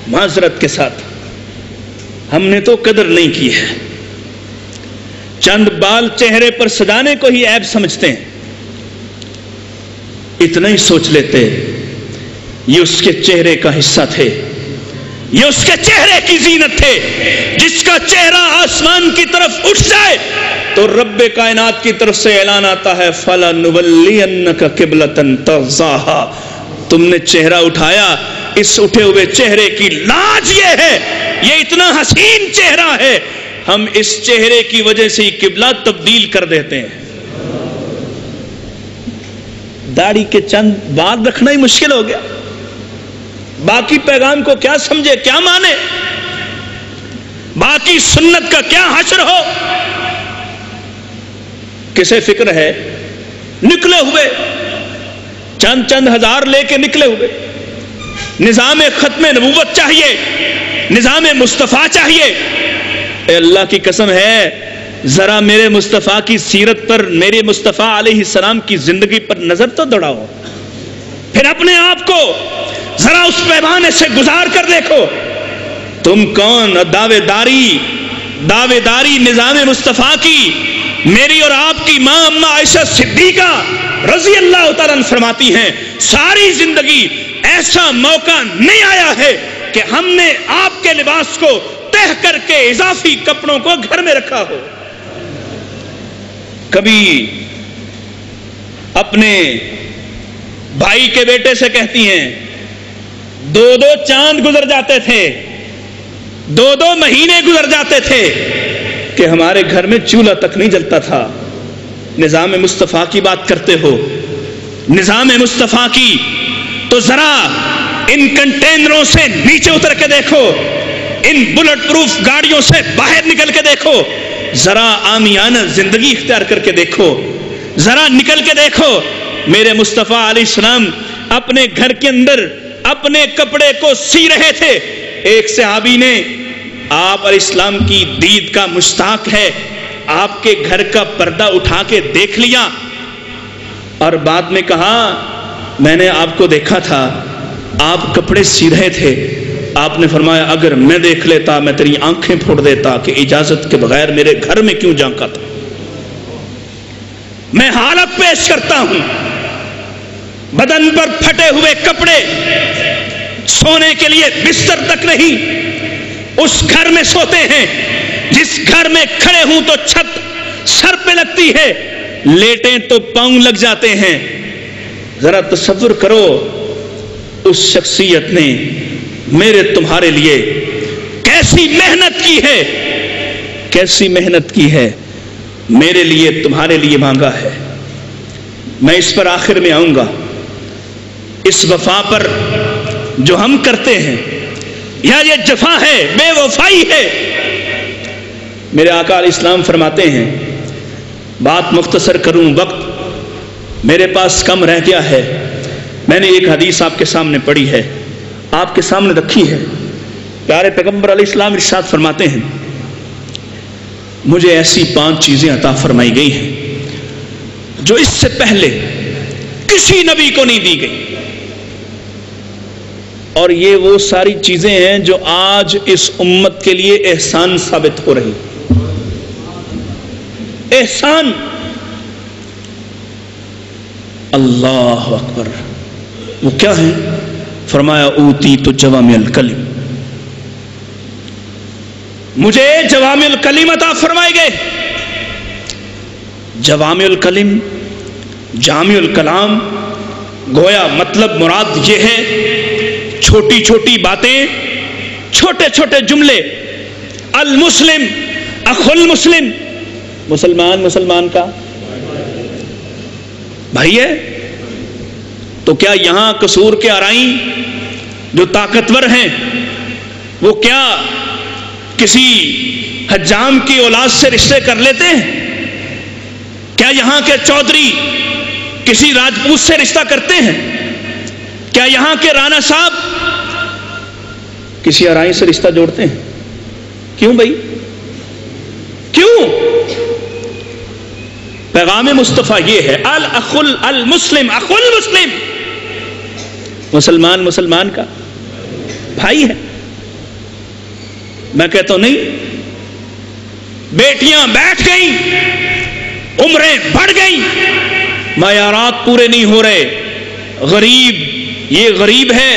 معذرت کے ساتھ ہم نے تو قدر نہیں کی ہے۔ چند بال چہرے پر سجانے کو ہی عیب سمجھتے ہیں، اتنا ہی سوچ لیتے یہ اس کے چہرے کا حصہ تھے، یہ اس کے چہرے کی زینت تھے۔ جس کا چہرہ آسمان کی طرف اٹھ جائے تو رب کائنات کی طرف سے اعلان آتا ہے فَلَنُوَلِّيَنَّكَ قِبْلَةً تَرْضَاهَا۔ تم نے چہرہ اٹھایا، اس اٹھے ہوئے چہرے کی لاج یہ ہے، یہ اتنا حسین چہرہ ہے، ہم اس چہرے کی وجہ سے ہی قبلہ تبدیل کر دیتے ہیں۔ داڑھی کے چند بال رکھنا ہی مشکل ہو گیا، باقی پیغام کو کیا سمجھے، کیا مانے، باقی سنت کا کیا حشر ہو؟ کسے فکر ہے؟ نکلے ہوئے چند ہزار لے کے نکلے ہوئے، نظام ختم نبوت چاہیے، نظام مصطفیٰ چاہیے۔ اے اللہ کی قسم ہے، ذرا میرے مصطفیٰ کی سیرت پر، میرے مصطفیٰ علیہ السلام کی زندگی پر نظر تو دوڑاؤ، پھر اپنے آپ کو ذرا اس پیمانے سے گزار کر دیکھو، تم کون؟ دعوے داری نظام مصطفیٰ کی میری اور آپ کی ماں اماں عائشہ صدیقہ رضی اللہ تعالیٰ عنہ فرماتی ہیں ساری زندگی ایسا موقع نہیں آیا ہے کہ ہم نے آپ کے لباس کو تہ کر کے اضافی کپڑوں کو گھر میں رکھا ہو۔ کبھی اپنے بھائی کے بیٹے سے کہتی ہیں 2 چاند گزر جاتے تھے، 2 مہینے گزر جاتے تھے کہ ہمارے گھر میں چولہا تک نہیں جلتا تھا۔ نظام مصطفیٰ کی بات کرتے ہو، نظام مصطفیٰ کی، تو ذرا ان کنٹینروں سے نیچے اتر کے دیکھو، ان بلٹ پروف گاڑیوں سے باہر نکل کے دیکھو، ذرا عامیانہ زندگی اختیار کر کے دیکھو، ذرا نکل کے دیکھو۔ میرے مصطفیٰ علیہ السلام اپنے گھر کے اندر اپنے کپڑے کو سی رہے تھے، ایک صحابی نے آپ علیہ السلام کی دید کا مشتاق ہے، آپ کے گھر کا پردہ اٹھا کے دیکھ لیا اور بعد میں کہا میں نے آپ کو دیکھا تھا، آپ کپڑے سی رہے تھے۔ آپ نے فرمایا اگر میں دیکھ لیتا میں تیری آنکھیں پھوڑ دیتا کہ اجازت کے بغیر میرے گھر میں کیوں جھانکا تھا۔ میں حالت پیش کرتا ہوں، بدن پر پھٹے ہوئے کپڑے، سونے کے لیے بستر تک نہیں، اس گھر میں سوتے ہیں جس گھر میں کھڑے ہوں تو چھت سر پہ لگتی ہے، لیٹیں تو پاؤں لگ جاتے ہیں۔ ذرا تصور کرو اس شخصیت نے میرے تمہارے لیے کیسی محنت کی ہے، کیسی محنت کی ہے، میرے لیے تمہارے لیے مانگا ہے۔ میں اس پر آخر میں آؤں گا، اس وفا پر جو ہم کرتے ہیں، یا یہ جفا ہے، بے وفائی ہے۔ میرے آقا علیہ السلام فرماتے ہیں، بات مختصر کروں، وقت میرے پاس کم رہ گیا ہے، میں نے ایک حدیث آپ کے سامنے پڑھی ہے، آپ کے سامنے رکھی ہے۔ پیارے پیغمبر علیہ السلام ارشاد فرماتے ہیں مجھے ایسی 5 چیزیں عطا فرمائی گئی ہیں جو اس سے پہلے کسی نبی کو نہیں دی گئی، اور یہ وہ ساری چیزیں ہیں جو آج اس امت کے لیے احسان ثابت ہو رہی۔ احسان، اللہ اکبر، وہ کیا ہے؟ فرمایا اوتی تو جوامع الکلم، مجھے جوامع الکلم عطا فرمائے گئے۔ جوامع الکلم، جامع الکلام، گویا مطلب مراد یہ ہے چھوٹی چھوٹی باتیں، چھوٹے چھوٹے جملے۔ المسلم اخو المسلم، مسلمان مسلمان کا بھائی ہے۔ تو کیا یہاں قصور کے آرائیں جو طاقتور ہیں وہ کیا کسی حجام کی اولاد سے رشتے کر لیتے ہیں؟ کیا یہاں کے چودھری کسی راجپوت سے رشتہ کرتے ہیں؟ کیا یہاں کے رانا صاحب کسی آرائی سے رشتہ جوڑتے ہیں؟ کیوں بھائی؟ کیوں؟ پیغام مصطفیٰ یہ ہے الاخ المسلم اخو المسلم، مسلمان مسلمان کا بھائی ہے۔ میں کہتا ہوں نہیں، بیٹیاں بیٹھ گئیں، عمریں بڑھ گئیں، معیارات پورے نہیں ہو رہے، غریب یہ غریب ہے،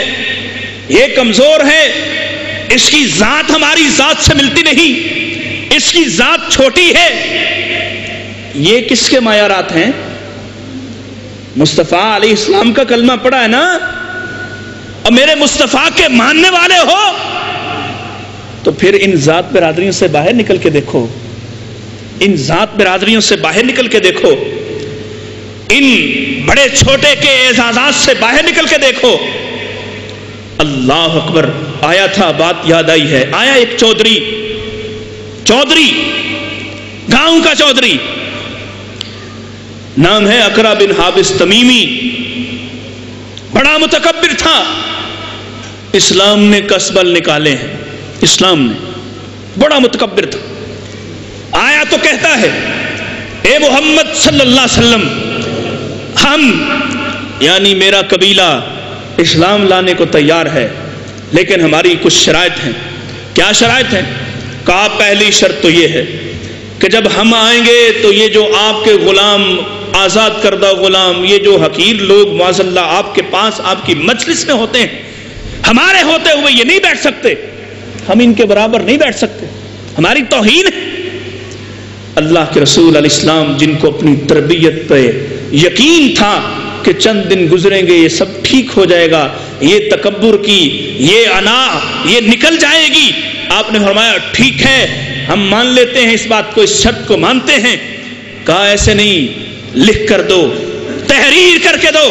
یہ کمزور ہے، اس کی ذات ہماری ذات سے ملتی نہیں، اس کی ذات چھوٹی ہے۔ یہ کس کے معیارات ہیں؟ مصطفیٰ علیہ السلام کا کلمہ پڑھا ہے نا، اور میرے مصطفیٰ کے ماننے والے ہو تو پھر ان ذات برادریوں سے باہر نکل کے دیکھو، ان ذات برادریوں سے باہر نکل کے دیکھو، ان بڑے چھوٹے کے اعزازات سے باہر نکل کے دیکھو۔ اللہ اکبر، آیا تھا، بات یاد آئی ہے، آیا ایک چودھری گاؤں کا چودھری، نام ہے اقرا بن حابس تمیمی، بڑا متکبر تھا۔ اسلام نے کسبل نکالے ہیں، اسلام نے، بڑا متکبر تھا۔ آیا تو کہتا ہے اے محمد صلی اللہ علیہ وسلم، ہم یعنی میرا قبیلہ اسلام لانے کو تیار ہے، لیکن ہماری کچھ شرائط ہیں۔ کیا شرائط ہیں؟ کہا پہلی شرط تو یہ ہے کہ جب ہم آئیں گے تو یہ جو آپ کے غلام، آزاد کردہ غلام، یہ جو حقیر لوگ معاذ اللہ آپ کے پاس آپ کی مجلس میں ہوتے ہیں، ہمارے ہوتے ہوئے یہ نہیں بیٹھ سکتے، ہم ان کے برابر نہیں بیٹھ سکتے، ہماری توہین ہے۔ اللہ کے رسول علیہ السلام جن کو اپنی تربیت پہ یقین تھا کہ چند دن گزریں گے یہ سب ٹھیک ہو جائے گا، یہ تکبر کی یہ انا یہ نکل جائے گی، آپ نے فرمایا ٹھیک ہے ہم مان لیتے ہیں اس بات کو، اس شرط کو مانتے ہیں۔ کہا ایسے نہیں، لکھ کر دو، تحریر کر کے دو۔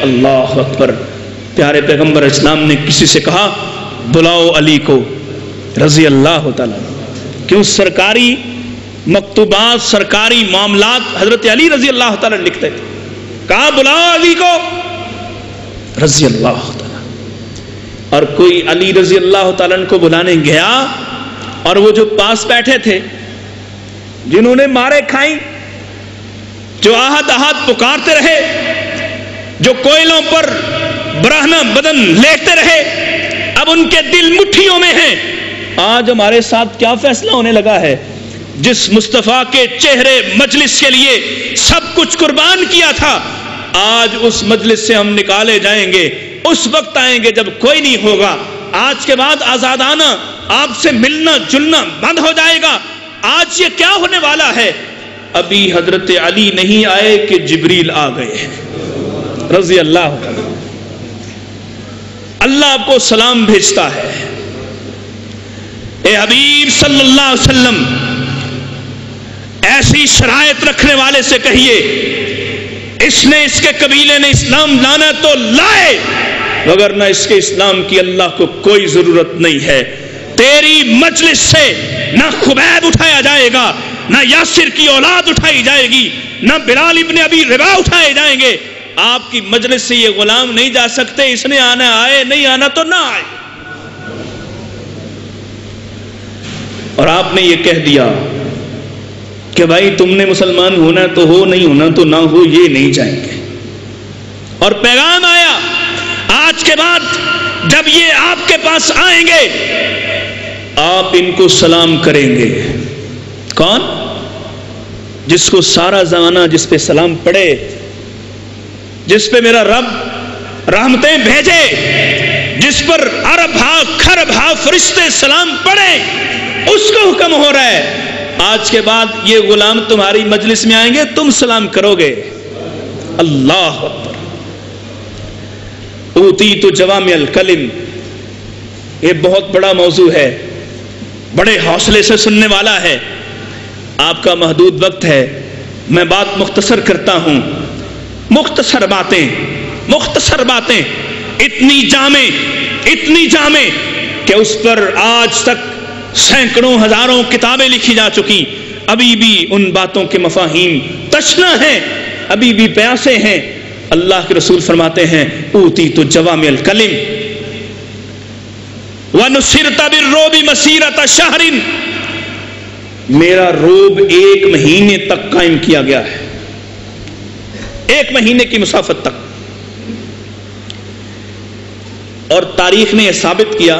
اللہ اکبر، پیارے پیغمبر اسلام نے کسی سے کہا بلاؤ علی کو رضی اللہ تعالیٰ، کیوں سرکاری مکتوبات، سرکاری معاملات حضرت علی رضی اللہ تعالیٰ لکھتے تھے۔ کہا بلاؤ علی کو رضی اللہ تعالیٰ، اور کوئی علی رضی اللہ تعالیٰ کو بلانے گیا، اور وہ جو پاس بیٹھے تھے، جنہوں نے مارے کھائیں، جو آہت آہت پکارتے رہے، جو کوئلوں پر برہنہ بدن لیٹتے رہے، اب ان کے دل مٹھیوں میں ہیں۔ آج ہمارے ساتھ کیا فیصلہ ہونے لگا ہے؟ جس مصطفیٰ کے چہرے مجلس کے لیے سب کچھ قربان کیا تھا، آج اس مجلس سے ہم نکالے جائیں گے، اس وقت آئیں گے جب کوئی نہیں ہوگا۔ آج کے بعد آزادانہ آپ سے ملنا جلنا بند ہو جائے گا۔ آج یہ کیا ہونے والا ہے؟ ابھی حضرت علی نہیں آئے کہ جبریل آ گئے رضی اللہ عنہ۔ اللہ آپ کو سلام بھیجتا ہے، اے حبیب صلی اللہ علیہ وسلم، ایسی شرائط رکھنے والے سے کہیے اس نے، اس کے قبیلے نے اسلام لانا تو لائے، وگرنہ اس کے اسلام کی اللہ کو کوئی ضرورت نہیں ہے۔ تیری مجلس سے نہ خبیب اٹھایا جائے گا، نہ یاسر کی اولاد اٹھائی جائے گی، نہ بلال ابن ابی رباح اٹھائے جائیں گے، آپ کی مجلس سے یہ غلام نہیں جا سکتے، اس نے آنا آئے، نہیں آنا تو نہ آئے۔ اور آپ نے یہ کہہ دیا کہ بھائی تم نے مسلمان ہونا تو ہو، نہیں ہونا تو نہ ہو، یہ نہیں جائیں گے۔ اور پیغام آیا آج کے بعد جب یہ آپ کے پاس آئیں گے آپ ان کو سلام کریں گے۔ کون؟ جس کو سارا زمانہ جس پہ سلام پڑے، جس پہ میرا رب رحمتیں بھیجے، جس پر ارب ہا کھرب ہا فرشتے سلام پڑے، اس کو حکم ہو رہا ہے آج کے بعد یہ غلام تمہاری مجلس میں آئیں گے، تم سلام کرو گے۔ اللہ اکبر۔ اوتیت جوامع الکلم، یہ بہت بڑا موضوع ہے، بڑے حوصلے سے سننے والا ہے۔ آپ کا محدود وقت ہے، میں بات مختصر کرتا ہوں۔ مختصر باتیں اتنی جامع کہ اس پر آج تک سینکڑوں ہزاروں کتابیں لکھی جا چکی، ابھی بھی ان باتوں کے مفاہیم تشنا ہیں، ابھی بھی پیاسے ہیں۔ اللہ کے رسول فرماتے ہیں اوتیت جوامع الکلم وَنُصِرْتَ بِالرُّعْبِ مَسِيرَةَ شَهْرٍ، میرا روب 1 مہینے تک قائم کیا گیا ہے، 1 مہینے کی مسافت تک۔ اور تاریخ نے یہ ثابت کیا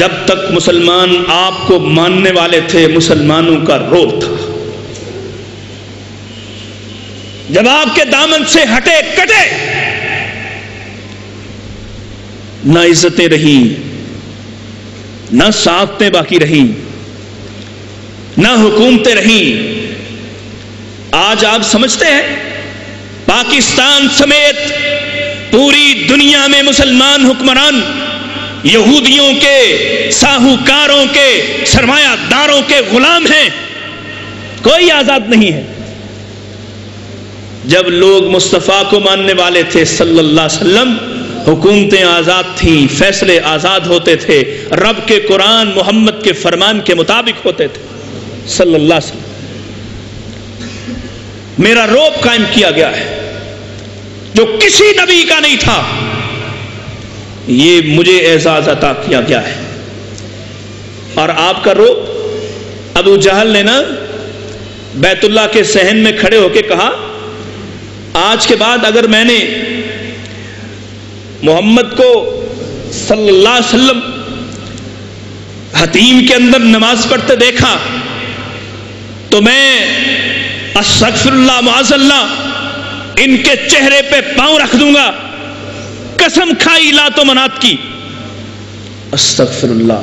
جب تک مسلمان آپ کو ماننے والے تھے مسلمانوں کا روب تھا، جب آپ کے دامن سے ہٹے کٹے نہ عزتیں رہیں، نہ سعادتیں باقی رہیں، نہ حکومتیں رہیں۔ آج آپ سمجھتے ہیں پاکستان سمیت پوری دنیا میں مسلمان حکمران یہودیوں کے، ساہوکاروں کے، سرمایہ داروں کے غلام ہیں، کوئی آزاد نہیں ہے۔ جب لوگ مصطفیٰ کو ماننے والے تھے صلی اللہ علیہ وسلم، حکومتیں آزاد تھیں، فیصلے آزاد ہوتے تھے، رب کے قرآن محمد کے فرمان کے مطابق ہوتے تھے صلی اللہ علیہ وسلم۔ میرا روب قائم کیا گیا ہے جو کسی نبی کا نہیں تھا، یہ مجھے اعزاز عطا کیا گیا ہے۔ اور آپ کا روب، ابو جہل نے نا بیت اللہ کے صحن میں کھڑے ہو کے کہا آج کے بعد اگر میں نے محمد کو صلی اللہ علیہ وسلم حتیم کے اندر نماز پڑھتے دیکھا تو میں استغفر اللہ معاذ اللہ ان کے چہرے پہ پاؤں رکھ دوں گا۔ قسم کھائی لات و منات کی۔ استغفر اللہ،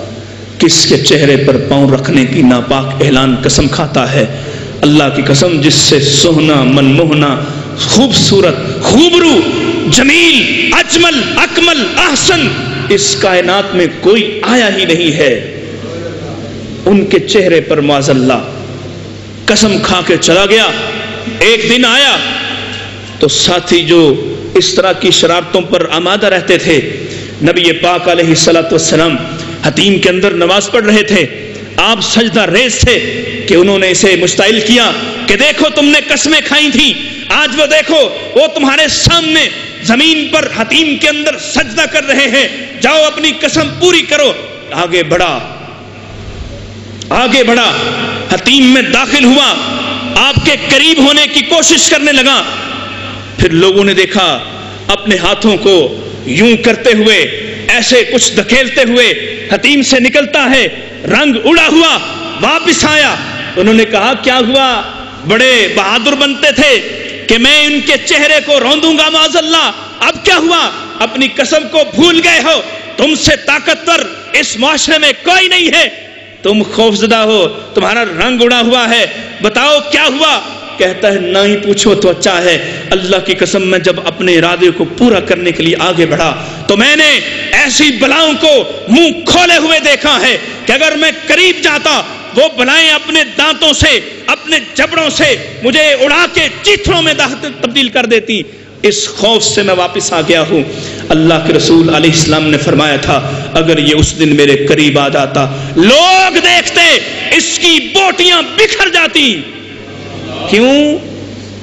کس کے چہرے پر پاؤں رکھنے کی ناپاک اعلان قسم کھاتا ہے؟ اللہ کی قسم جس سے سوہنا، منموہنا، خوبصورت، خوبرو، جمیل، اجمل، اکمل، احسن اس کائنات میں کوئی آیا ہی نہیں ہے، ان کے چہرے پر معاذ اللہ قسم کھا کے چلا گیا۔ ایک دن آیا تو ساتھی جو اس طرح کی شرارتوں پر آمادہ رہتے تھے، نبی پاک علیہ الصلوۃ والسلام حتیم کے اندر نماز پڑھ رہے تھے، آپ سجدہ ریز تھے کہ انہوں نے اسے مشتعل کیا کہ دیکھو تم نے قسمیں کھائی تھی، آج وہ دیکھو وہ تمہارے سامنے زمین پر حتیم کے اندر سجدہ کر رہے ہیں، جاؤ اپنی قسم پوری کرو۔ آگے بڑھا، حتیم میں داخل ہوا، آپ کے قریب ہونے کی کوشش کرنے لگا۔ پھر لوگوں نے دیکھا اپنے ہاتھوں کو یوں کرتے ہوئے، ایسے کچھ دھکیلتے ہوئے حتیم سے نکلتا ہے، رنگ اڑا ہوا واپس آیا۔ انہوں نے کہا کیا ہوا؟ بڑے بہادر بنتے تھے کہ میں ان کے چہرے کو روندوں گا معاذ اللہ، اب کیا ہوا؟ اپنی قسم کو بھول گئے ہو، تم سے طاقتور اس معاشرے میں کوئی نہیں ہے، تم خوفزدہ ہو، تمہارا رنگ اڑا ہوا ہے، بتاؤ کیا ہوا؟ کہتا ہے نہ ہی پوچھو تو اچھا ہے، اللہ کی قسم میں جب اپنے ارادے کو پورا کرنے کے لیے آگے بڑھا تو میں نے ایسی بلاؤں کو منہ کھولے ہوئے دیکھا ہے کہ اگر میں قریب جاتا وہ بلائیں اپنے دانتوں سے، اپنے جبڑوں سے مجھے اڑا کے چیتھڑوں میں تبدیل کر دیتی۔ اس خوف سے میں واپس آ گیا ہوں۔ اللہ کے رسول علیہ السلام نے فرمایا تھا اگر یہ اس دن میرے قریب آ جاتا، لوگ دیکھتے اس کی بوٹیاں بکھر جاتی۔ کیوں؟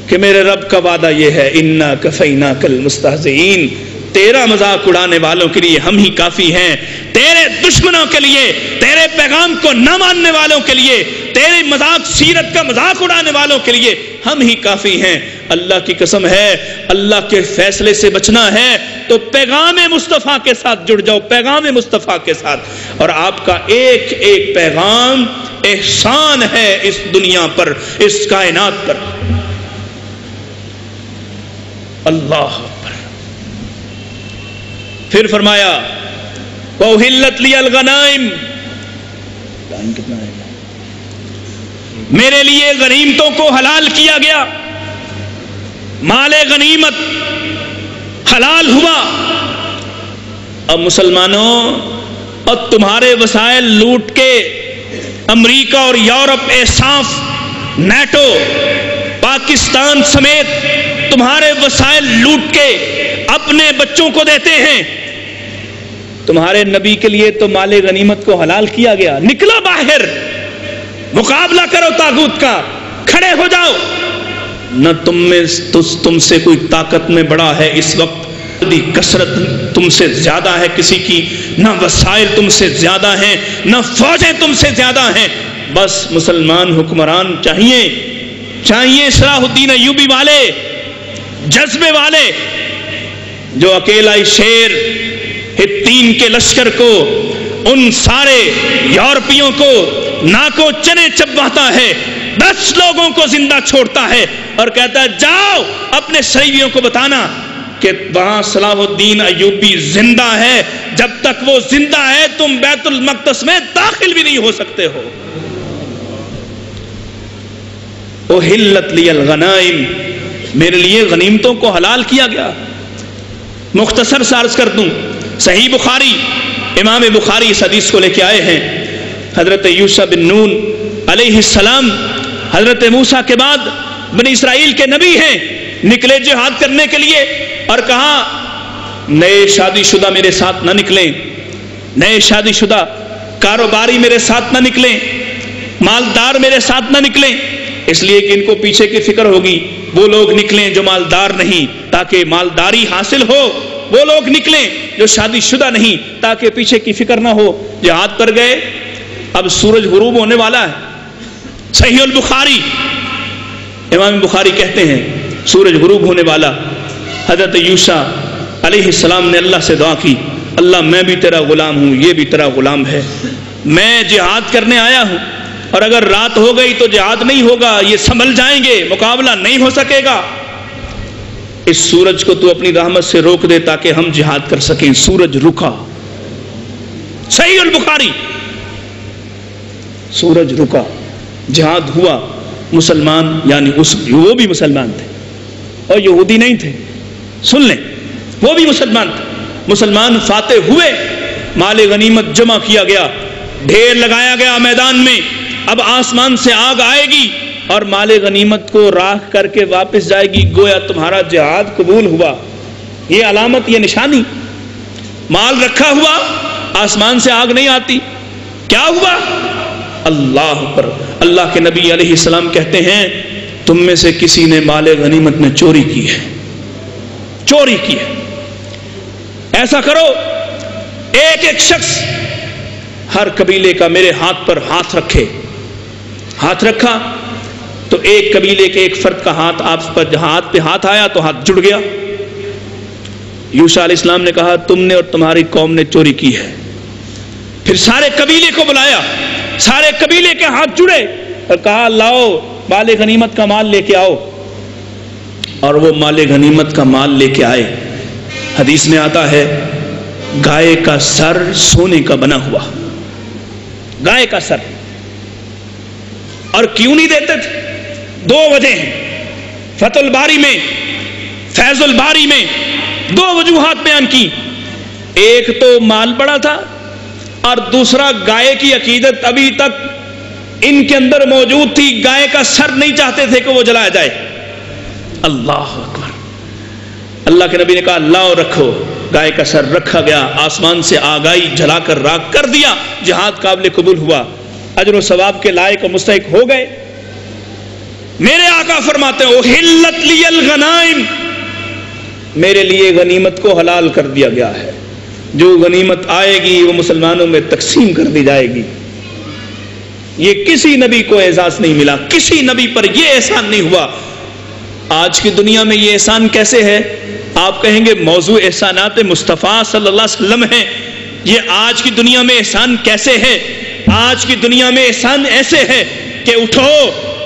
کہ میرے رب کا وعدہ یہ ہے انا کفیناک المستہزئین، تیرا مذاق اڑانے والوں کے لیے ہم ہی کافی ہیں، تیرے دشمنوں کے لیے، تیرے پیغام کو نہ ماننے والوں کے لیے، تیرے مذاق سیرت کا مذاق اڑانے والوں کے لیے ہم ہی کافی ہیں۔ اللہ کی قسم ہے، اللہ کے فیصلے سے بچنا ہے تو پیغام مصطفیٰ کے ساتھ جڑ جاؤ، پیغام مصطفیٰ کے ساتھ، اور آپ کا ایک ایک پیغام احسان ہے اس دنیا پر، اس کائنات پر۔ اللہ اکبر۔ پھر فرمایا وَأُحِلَّتْ لِيَ الْغَنَائِمُ، ٹائم کتنا ہے؟ میرے لیے غنیمتوں کو حلال کیا گیا، مال غنیمت حلال ہوا۔ اب مسلمانوں، اب تمہارے وسائل لوٹ کے امریکہ اور یورپ، احساف، نیٹو، پاکستان سمیت تمہارے وسائل لوٹ کے اپنے بچوں کو دیتے ہیں۔ تمہارے نبی کے لیے تو مال غنیمت کو حلال کیا گیا، نکلا باہر، مقابلہ کرو طاغوت کا، کھڑے ہو جاؤ۔ نہ تم سے کوئی طاقت میں بڑا ہے اس وقت، کثرت تم سے زیادہ ہے کسی کی، نہ وسائل تم سے زیادہ ہیں، نہ فوجیں تم سے زیادہ ہیں۔ بس مسلمان حکمران چاہیے صلاح الدین ایوبی والے، جذبے والے، جو اکیلا شیر ہتین کے لشکر کو، ان سارے یورپیوں کو ناکو چنے چباتا ہے، 10 لوگوں کو زندہ چھوڑتا ہے اور کہتا ہے جاؤ اپنے شریفیوں کو بتانا کہ وہاں صلاح الدین ایوبی زندہ ہے، جب تک وہ زندہ ہے تم بیت المقدس میں داخل بھی نہیں ہو سکتے ہو۔ احلت لی الغنائم، میرے لیے غنیمتوں کو حلال کیا گیا۔ مختصر سا عرض کر دوں، صحیح بخاری، امام بخاری اس حدیث کو لے کے آئے ہیں۔ حضرت یوشع بن نون علیہ السلام حضرت موسیٰ کے بعد بنی اسرائیل کے نبی ہیں، نکلے جہاد کرنے کے لیے اور کہا نئے شادی شدہ میرے ساتھ نہ نکلیں، نئے شادی شدہ کاروباری میرے ساتھ نہ نکلیں، مالدار میرے ساتھ نہ نکلیں، اس لیے کہ ان کو پیچھے کی فکر ہوگی۔ وہ لوگ نکلیں جو مالدار نہیں تاکہ مالداری حاصل ہو، وہ لوگ نکلیں جو شادی شدہ نہیں تاکہ پیچھے کی فکر نہ ہو۔ جہاد پر گئے، اب سورج غروب ہونے والا ہے۔ صحیح البخاری، امام بخاری کہتے ہیں سورج غروب ہونے والا، حضرت یوشع علیہ السلام نے اللہ سے دعا کی، اللہ میں بھی تیرا غلام ہوں، یہ بھی تیرا غلام ہے، میں جہاد کرنے آیا ہوں، اور اگر رات ہو گئی تو جہاد نہیں ہوگا، یہ سنبھل جائیں گے، مقابلہ نہیں ہو سکے گا، اس سورج کو تو اپنی رحمت سے روک دے تاکہ ہم جہاد کر سکیں۔ سورج رکا، صحیح البخاری، سورج رکا، جہاد ہوا۔ مسلمان یعنی وہ بھی مسلمان تھے اور یہودی نہیں تھے، سن لیں، وہ بھی مسلمان تھے۔ مسلمان فاتح ہوئے، مال غنیمت جمع کیا گیا، ڈھیر لگایا گیا میدان میں۔ اب آسمان سے آگ آئے گی اور مال غنیمت کو راکھ کر کے واپس جائے گی، گویا تمہارا جہاد قبول ہوا۔ یہ علامت، یہ نشانی، مال رکھا ہوا، آسمان سے آگ نہیں آتی، کیا ہوا؟ اللہ پر اللہ کے نبی علیہ السلام کہتے ہیں تم میں سے کسی نے مال غنیمت میں چوری کی ہے، چوری کی ہے۔ ایسا کرو، ایک ایک شخص ہر قبیلے کا میرے ہاتھ پر ہاتھ رکھے۔ ہاتھ رکھا تو ایک قبیلے کے ایک فرد کا ہاتھ آپ پر ہاتھ پہ ہاتھ آیا تو ہاتھ جڑ گیا۔ یوشع علیہ السلام نے کہا تم نے اور تمہاری قوم نے چوری کی ہے۔ پھر سارے قبیلے کو بلایا، سارے قبیلے کے ہاتھ جڑے اور کہا لاؤ مال غنیمت کا مال لے کے آؤ، اور وہ مال غنیمت کا مال لے کے آئے۔ حدیث میں آتا ہے گائے کا سر سونے کا بنا ہوا، گائے کا سر۔ اور کیوں نہیں دیتے تھے؟ 2 وجہ ہیں، فتح الباری میں، فیض الباری میں 2 وجوہات بیان کی۔ ایک تو مال بڑا تھا، اور دوسرا گائے کی عقیدت ابھی تک ان کے اندر موجود تھی، گائے کا سر نہیں چاہتے تھے کہ وہ جلایا جائے۔ اللہ اکبر، اللہ کے نبی نے کہا لاؤ رکھو، گائے کا سر رکھا گیا، آسمان سے آگ آئی، جلا کر راکھ کر دیا، جہاد قابل قبول ہوا، اجر و ثواب کے لائق و مستحق ہو گئے۔ میرے آقا فرماتے ہیں احلت لی الغنائم، میرے لیے غنیمت کو حلال کر دیا گیا ہے، جو غنیمت آئے گی وہ مسلمانوں میں تقسیم کر دی جائے گی۔ یہ کسی نبی کو اعزاز نہیں ملا، کسی نبی پر یہ احسان نہیں ہوا۔ آج کی دنیا میں یہ احسان کیسے ہے؟ آپ کہیں گے موضوع احسانات مصطفیٰ صلی اللہ علیہ وسلم ہے، یہ آج کی دنیا میں احسان کیسے ہے؟ آج کی دنیا میں احسان ایسے ہے کہ اٹھو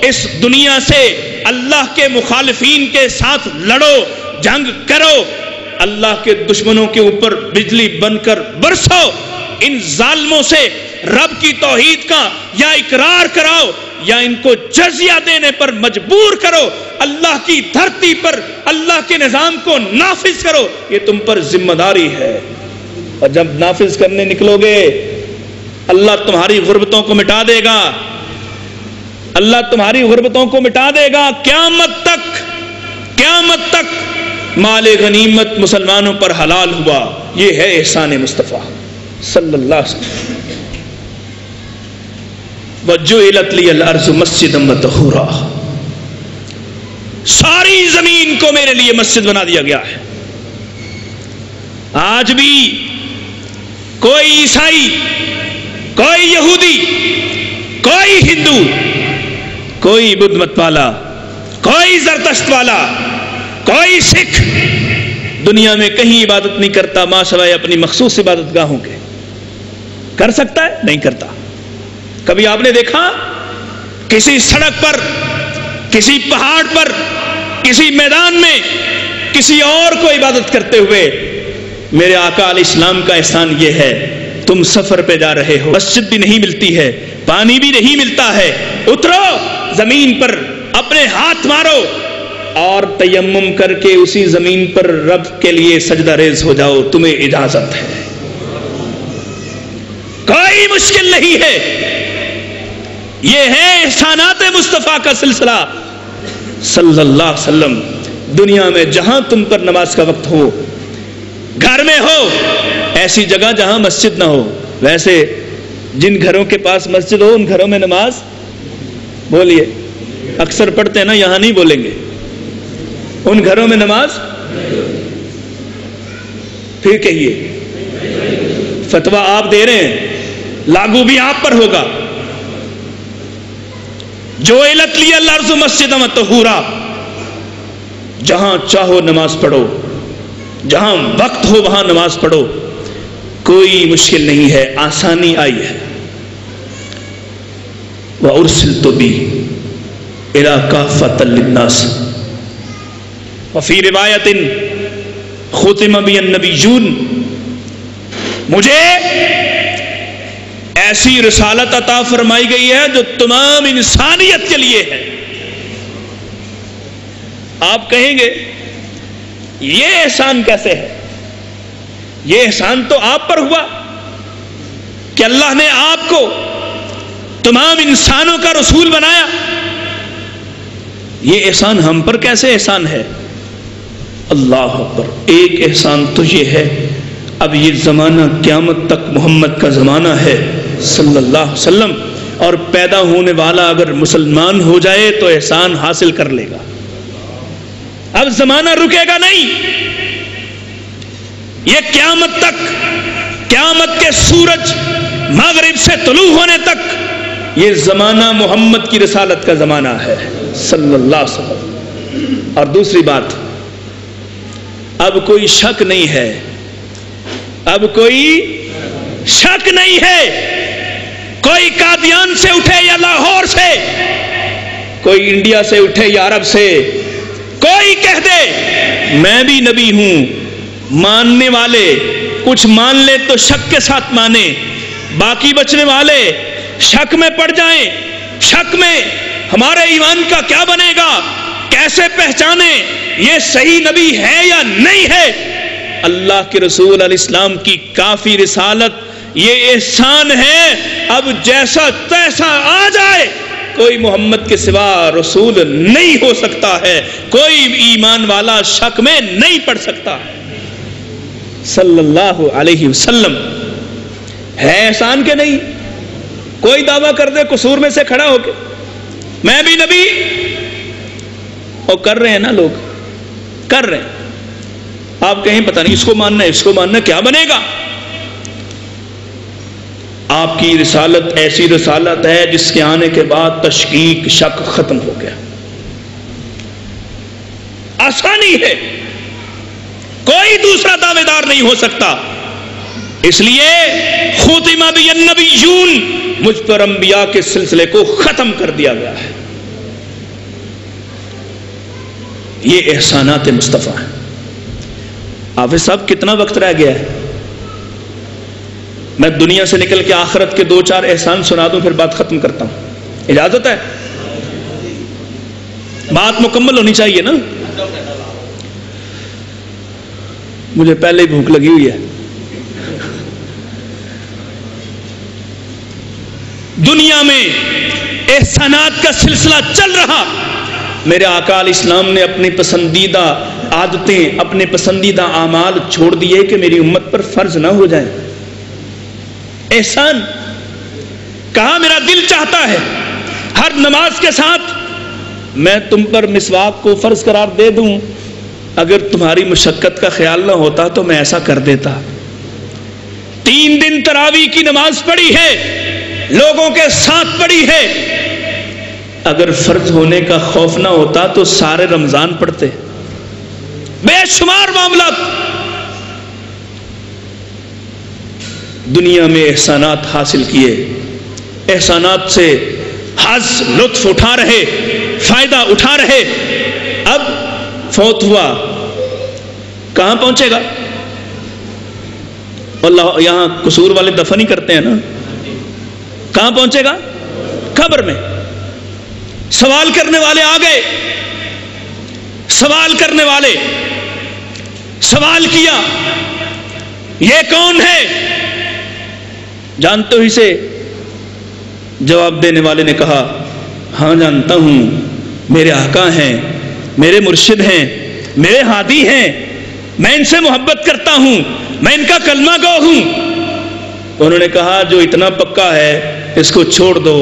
اس دنیا سے اللہ کے مخالفین کے ساتھ لڑو، جنگ کرو، اللہ کے دشمنوں کے اوپر بجلی بن کر برسو، ان ظالموں سے رب کی توحید کا یا اقرار کراؤ یا ان کو جزیہ دینے پر مجبور کرو، اللہ کی دھرتی پر اللہ کے نظام کو نافذ کرو، یہ تم پر ذمہ داری ہے۔ اور جب نافذ کرنے نکلو گے اللہ تمہاری غربتوں کو مٹا دے گا، اللہ تمہاری غربتوں کو مٹا دے گا۔ قیامت تک مال غنیمت مسلمانوں پر حلال ہوا، یہ ہے احسان مصطفیٰ صلی اللہ علیہ وسلم۔ وَجُعِلَتْ لِيَ الْأَرْضُ مَسْجِدًا وَطَهُورًا، ساری زمین کو میرے لیے مسجد بنا دیا گیا ہے۔ آج بھی کوئی عیسائی، کوئی یہودی، کوئی ہندو، کوئی بدھ مت والا، کوئی زرتشت والا، کوئی سکھ دنیا میں کہیں عبادت نہیں کرتا ماں سوائے اپنی مخصوص عبادت گاہوں کے۔ کر سکتا ہے؟ نہیں کرتا۔ کبھی آپ نے دیکھا کسی سڑک پر، کسی پہاڑ پر، کسی میدان میں کسی اور کو عبادت کرتے ہوئے؟ میرے آقا علیہ السلام کا احسان یہ ہے، تم سفر پہ جا رہے ہو، مسجد بھی نہیں ملتی ہے، پانی بھی نہیں ملتا ہے، اترو زمین پر، اپنے ہاتھ مارو اور تیمم کر کے اسی زمین پر رب کے لیے سجدہ ریز ہو جاؤ، تمہیں اجازت ہے، کوئی مشکل نہیں ہے۔ یہ ہے احسانات مصطفیٰ کا سلسلہ صلی اللہ علیہ وسلم۔ دنیا میں جہاں تم پر نماز کا وقت ہو، گھر میں ہو، ایسی جگہ جہاں مسجد نہ ہو، ویسے جن گھروں کے پاس مسجد ہو ان گھروں میں نماز بولیے، اکثر پڑھتے ہیں نا، یہاں نہیں بولیں گے، ان گھروں میں نماز، پھر کہیے فتویٰ آپ دے رہے ہیں، لاگو بھی آپ پر ہوگا۔ جُعِلَتْ لِيَ الْأَرْضُ مَسْجِدًا وَطَهُورًا، جہاں چاہو نماز پڑھو، جہاں وقت ہو وہاں نماز پڑھو، کوئی مشکل نہیں ہے، آسانی آئی ہے۔ وَأُرْسِلْتُ بِي إِلَىٰ كَافَّةً لِلنَّاسِ، وفی روایت ختم بی النبیون، مجھے ایسی رسالت عطا فرمائی گئی ہے جو تمام انسانیت کے لیے ہے۔ آپ کہیں گے یہ احسان کیسے ہے؟ یہ احسان تو آپ پر ہوا کہ اللہ نے آپ کو تمام انسانوں کا رسول بنایا، یہ احسان ہم پر کیسے احسان ہے؟ اللہ اکبر۔ ایک احسان تو یہ ہے، اب یہ زمانہ قیامت تک محمد کا زمانہ ہے صلی اللہ علیہ وسلم، اور پیدا ہونے والا اگر مسلمان ہو جائے تو احسان حاصل کر لے گا، اب زمانہ رکے گا نہیں۔ یہ قیامت تک، قیامت کے سورج مغرب سے طلوع ہونے تک یہ زمانہ محمد کی رسالت کا زمانہ ہے صلی اللہ علیہ وسلم۔ اور دوسری بات، اب کوئی شک نہیں ہے، اب کوئی شک نہیں ہے، کوئی قادیان سے اٹھے یا لاہور سے، کوئی انڈیا سے اٹھے یا عرب سے، کوئی کہہ دے میں بھی نبی ہوں، ماننے والے کچھ مان لے تو شک کے ساتھ مانے، باقی بچنے والے شک میں پڑ جائیں، شک میں ہمارے ایمان کا کیا بنے گا، کیسے پہچانے یہ صحیح نبی ہے یا نہیں ہے۔ اللہ کے رسول علیہ السلام کی کافی رسالت یہ احسان ہے، اب جیسا تیسا آ جائے، کوئی محمد کے سوا رسول نہیں ہو سکتا ہے، کوئی ایمان والا شک میں نہیں پڑ سکتا صلی اللہ علیہ وسلم۔ ہے احسان کہ نہیں؟ کوئی دعویٰ کر دے قصور میں سے کھڑا ہو کے میں بھی نبی، اور کر رہے ہیں نا، لوگ کر رہے ہیں. آپ کہیں پتہ نہیں اس کو ماننا ہے، اس کو ماننا ہے، کیا بنے گا؟ آپ کی رسالت ایسی رسالت ہے جس کے آنے کے بعد تشکیک، شک ختم ہو گیا. آسانی ہے، کوئی دوسرا دعوے دار نہیں ہو سکتا. اس لیے ختم بی النبیون، مجھ پر انبیاء کے سلسلے کو ختم کر دیا گیا ہے. یہ احسانات مصطفیٰ ہیں. حافظ صاحب کتنا وقت رہ گیا ہے؟ میں دنیا سے نکل کے آخرت کے 2-4 احسان سنا دوں پھر بات ختم کرتا ہوں. اجازت ہے؟ بات مکمل ہونی چاہیے نا. مجھے پہلے ہی بھوک لگی ہوئی ہے. دنیا میں احسانات کا سلسلہ چل رہا. میرے آقا علیہ السلام نے اپنی پسندیدہ عادتیں، اپنے پسندیدہ اعمال چھوڑ دیے کہ میری امت پر فرض نہ ہو جائیں. احسان کہا میرا دل چاہتا ہے ہر نماز کے ساتھ میں تم پر مسواک کو فرض قرار دے دوں. اگر تمہاری مشقت کا خیال نہ ہوتا تو میں ایسا کر دیتا. 3 دن تراویح کی نماز پڑھی ہے، لوگوں کے ساتھ پڑھی ہے. اگر فرض ہونے کا خوف نہ ہوتا تو سارے رمضان پڑھتے. بے شمار معاملات. دنیا میں احسانات حاصل کیے، احسانات سے حظ لطف اٹھا رہے، فائدہ اٹھا رہے. اب فوت ہوا، کہاں پہنچے گا؟ اللہ یہاں قصور والے دفن ہی کرتے ہیں نا. کہاں پہنچے گا؟ قبر میں. سوال کرنے والے آ گئے. سوال کرنے والے سوال کیا، یہ کون ہے؟ جانتے ہو اسے؟ جواب دینے والے نے کہا ہاں جانتا ہوں، میرے آقا ہیں، میرے مرشد ہیں، میرے ہادی ہیں، میں ان سے محبت کرتا ہوں، میں ان کا کلمہ گو ہوں. انہوں نے کہا جو اتنا پکا ہے اس کو چھوڑ دو،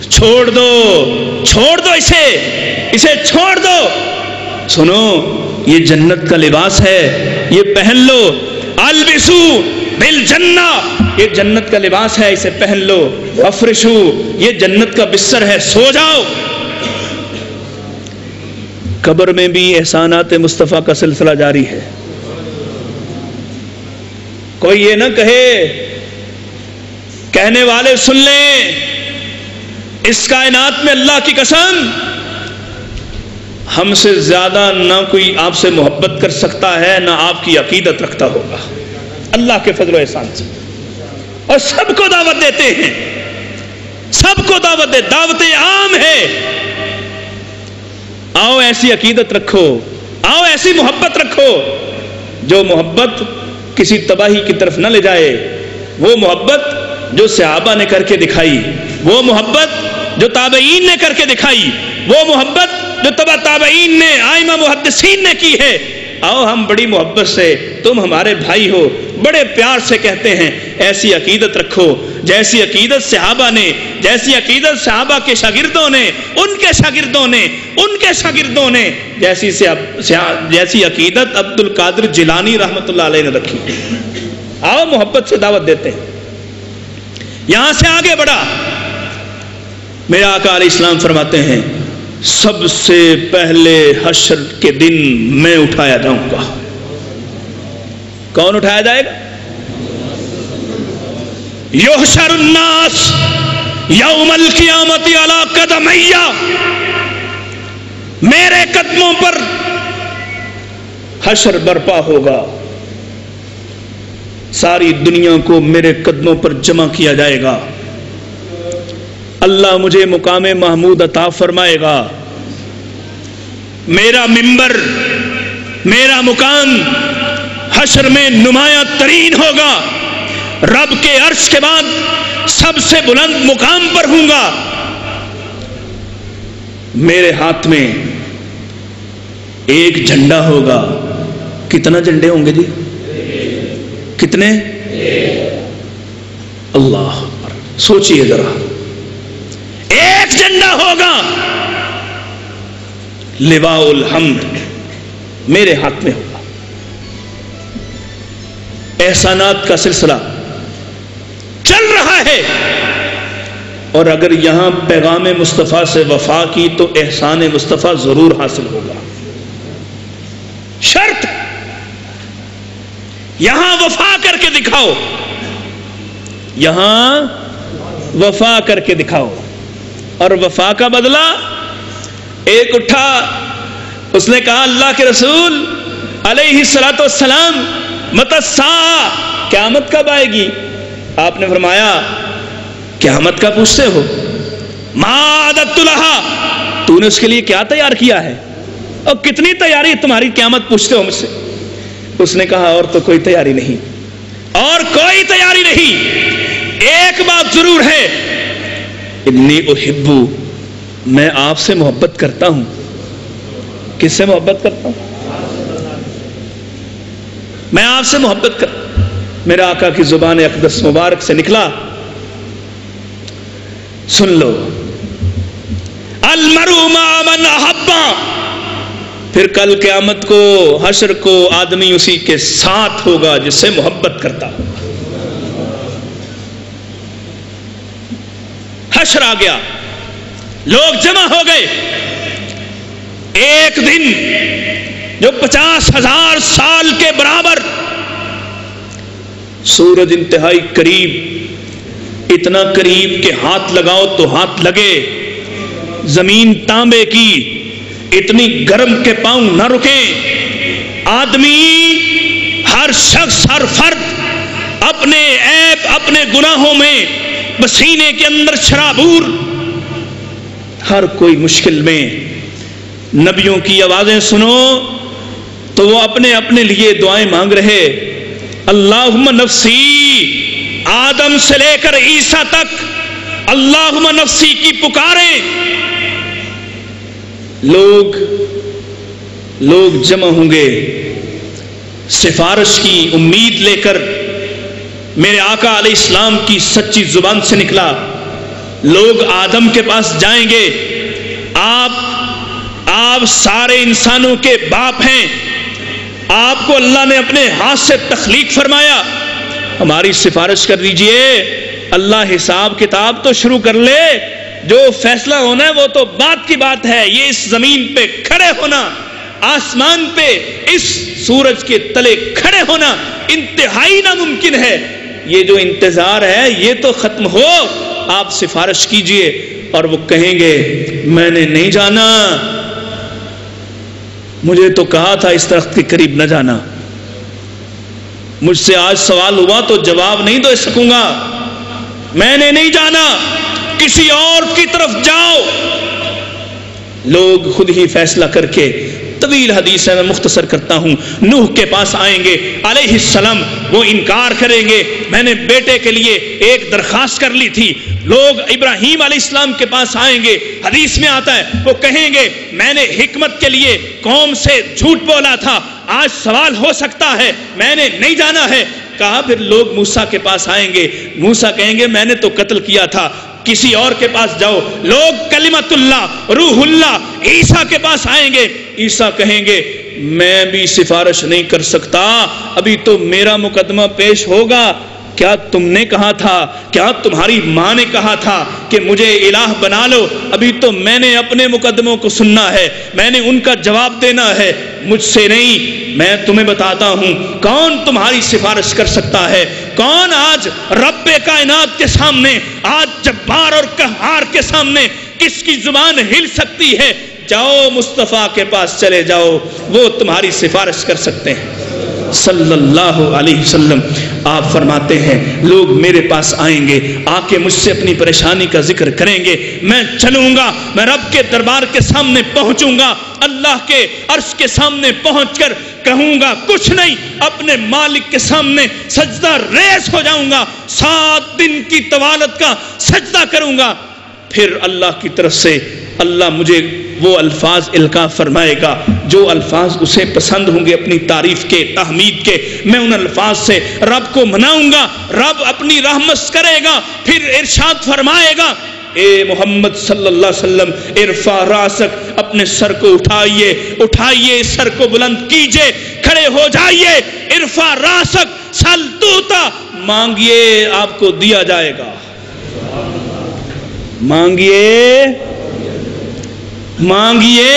چھوڑ دو، چھوڑ دو، اسے چھوڑ دو. سنو، یہ جنت کا لباس ہے، یہ پہن لو. البسو بالجنہ، یہ جنت کا لباس ہے، اسے پہن لو. افرشو، یہ جنت کا بستر ہے، سو جاؤ. قبر میں بھی احسانات مصطفیٰ کا سلسلہ جاری ہے. کوئی یہ نہ کہے، کہنے والے سن لیں، اس کائنات میں اللہ کی قسم ہم سے زیادہ نہ کوئی آپ سے محبت کر سکتا ہے، نہ آپ کی عقیدت رکھتا ہوگا اللہ کے فضل و احسان سے. اور سب کو دعوت دیتے ہیں، سب کو دعوت دعوت عام ہے. آؤ ایسی عقیدت رکھو، آؤ ایسی محبت رکھو جو محبت کسی تباہی کی طرف نہ لے جائے. وہ محبت جو صحابہ نے کر کے دکھائی، وہ محبت جو تابعین نے کر کے دکھائی، وہ محبت جو تبع تابعین نے، ائمہ محدثین نے کی ہے. آؤ ہم بڑی محبت سے، تم ہمارے بھائی ہو، بڑے پیار سے کہتے ہیں ایسی عقیدت رکھو جیسی عقیدت صحابہ نے، جیسی عقیدت صحابہ کے شاگردوں نے، ان کے شاگردوں نے، ان کے شاگردوں نے، جیسی عقیدت عبد القادر جیلانی رحمۃ اللہ علیہ نے رکھی. آؤ محبت سے دعوت دیتے ہیں. یہاں سے آگے بڑھا میرے آقا علیہ السلام فرماتے ہیں سب سے پہلے حشر کے دن میں اٹھایا جاؤں گا. کون اٹھایا جائے گا؟ یحشر الناس یوم القیامت علی قدمی، میرے قدموں پر حشر برپا ہوگا. ساری دنیا کو میرے قدموں پر جمع کیا جائے گا. اللہ مجھے مقام محمود عطا فرمائے گا. میرا منبر، میرا مقام حشر میں نمایاں ترین ہوگا. رب کے عرش کے بعد سب سے بلند مقام پر ہوں گا. میرے ہاتھ میں ایک جھنڈا ہوگا. کتنا جھنڈے ہوں گے جی؟ کتنے؟ اللہ سوچئے ذرا. ایک جھنڈا ہوگا لواء الحمد میرے ہاتھ میں ہوگا۔ احسانات کا سلسلہ چل رہا ہے، اور اگر یہاں پیغام مصطفیٰ سے وفا کی تو احسان مصطفیٰ ضرور حاصل ہوگا۔ شرط یہاں وفا کر کے دکھاؤ، یہاں وفا کر کے دکھاؤ۔ اور وفا کا بدلہ ایک اٹھا، اس نے کہا اللہ کے رسول علیہ الصلوۃ والسلام متی الساعہ، قیامت کب آئے گی؟ آپ نے فرمایا قیامت کا پوچھتے ہو؟ ما اعددت لها، تو نے اس کے لیے کیا تیار کیا ہے، اور کتنی تیاری تمہاری قیامت پوچھتے ہو مجھ سے؟ اس نے کہا اور تو کوئی تیاری نہیں، اور کوئی تیاری نہیں، ایک بات ضرور ہے، انی احب، میں آپ سے محبت کرتا ہوں۔ کس سے محبت کرتا ہوں؟ میں آپ سے محبت کرتا ہوں۔ میرا آقا کی زبان اقدس مبارک سے نکلا، سن لو، المرء مع من احب، پھر کل قیامت کو حشر کو آدمی اسی کے ساتھ ہوگا جس سے محبت کرتا ہو۔ حشر آ گیا، لوگ جمع ہو گئے، ایک دن جو 50,000 سال کے برابر، سورج انتہائی قریب، اتنا قریب کہ ہاتھ لگاؤ تو ہاتھ لگے، زمین تانبے کی، اتنی گرم کے پاؤں نہ رکیں، آدمی ہر شخص ہر فرد اپنے عیب اپنے گناہوں میں پسینے کے اندر شرابور، ہر کوئی مشکل میں۔ نبیوں کی آوازیں سنو تو وہ اپنے اپنے لیے دعائیں مانگ رہے، اللہم نفسی، آدم سے لے کر عیسیٰ تک اللہم نفسی کی پکاریں۔ لوگ جمع ہوں گے سفارش کی امید لے کر، میرے آقا علیہ السلام کی سچی زبان سے نکلا، لوگ آدم کے پاس جائیں گے، آپ سارے انسانوں کے باپ ہیں، آپ کو اللہ نے اپنے ہاتھ سے تخلیق فرمایا، ہماری سفارش کر دیجئے، اللہ حساب کتاب تو شروع کر لے، جو فیصلہ ہونا ہے وہ تو بات کی بات ہے، یہ اس زمین پہ کھڑے ہونا، آسمان پہ اس سورج کے تلے کھڑے ہونا انتہائی ناممکن ہے، یہ جو انتظار ہے یہ تو ختم ہو، آپ سفارش کیجئے۔ اور وہ کہیں گے میں نے نہیں جانا، مجھے تو کہا تھا اس درخت کے قریب نہ جانا، مجھ سے آج سوال ہوا تو جواب نہیں دے سکوں گا، میں نے نہیں جانا، کسی اور کی طرف جاؤ۔ لوگ خود ہی فیصلہ کر کے، طویل حدیث ہے میں مختصر کرتا ہوں، نوح کے پاس آئیں گے علیہ السلام، وہ انکار کریں گے، میں نے بیٹے کے لیے ایک درخواست کر لی تھی۔ لوگ ابراہیم علیہ السلام کے پاس آئیں گے، حدیث میں آتا ہے وہ کہیں گے میں نے حکمت کے لیے قوم سے جھوٹ بولا تھا، آج سوال ہو سکتا ہے، میں نے نہیں جانا ہے۔ کہا پھر لوگ موسیٰ کے پاس آئیں گے، موسیٰ کہیں گے میں نے تو قتل کیا تھا، کسی اور کے پاس جاؤ۔ لوگ کلمت اللہ روح اللہ عیسیٰ کے پاس آئیں گے، عیسیٰ کہیں گے میں بھی سفارش نہیں کر سکتا، ابھی تو میرا مقدمہ پیش ہوگا۔ کیا تم نے کہا تھا، کیا تمہاری ماں نے کہا تھا کہ مجھے الہ بنا لو؟ ابھی تو میں نے اپنے مقدموں کو سننا ہے، میں نے ان کا جواب دینا ہے، مجھ سے نہیں۔ میں تمہیں بتاتا ہوں کون تمہاری سفارش کر سکتا ہے، کون آج رب کائنات کے سامنے، آج جبار اور قہار کے سامنے کس کی زبان ہل سکتی ہے؟ جاؤ مصطفیٰ کے پاس چلے جاؤ، وہ تمہاری سفارش کر سکتے ہیں۔ صلی اللہ علیہ وسلم آپ فرماتے ہیں لوگ میرے پاس آئیں گے، آ کے مجھ سے اپنی پریشانی کا ذکر کریں گے، میں چلوں گا، میں رب کے دربار کے سامنے پہنچوں گا، اللہ کے عرش کے سامنے پہنچ کر کہوں گا کچھ نہیں، اپنے مالک کے سامنے سجدہ ریز ہو جاؤں گا، 7 دن کی طوالت کا سجدہ کروں گا، پھر اللہ کی طرف سے اللہ مجھے وہ الفاظ القا فرمائے گا جو الفاظ اسے پسند ہوں گے، اپنی تعریف کے تحمید کے، میں ان الفاظ سے رب کو مناؤں گا، رب اپنی رحمت کرے گا، پھر ارشاد فرمائے گا اے محمد صلی اللہ علیہ وسلم ارفع راسک، اپنے سر کو اٹھائیے، اٹھائیے، سر کو بلند کیجئے، کھڑے ہو جائیے، ارفع راسک سل توتا، مانگیے آپ کو دیا جائے گا، مانگیے، مانگیے۔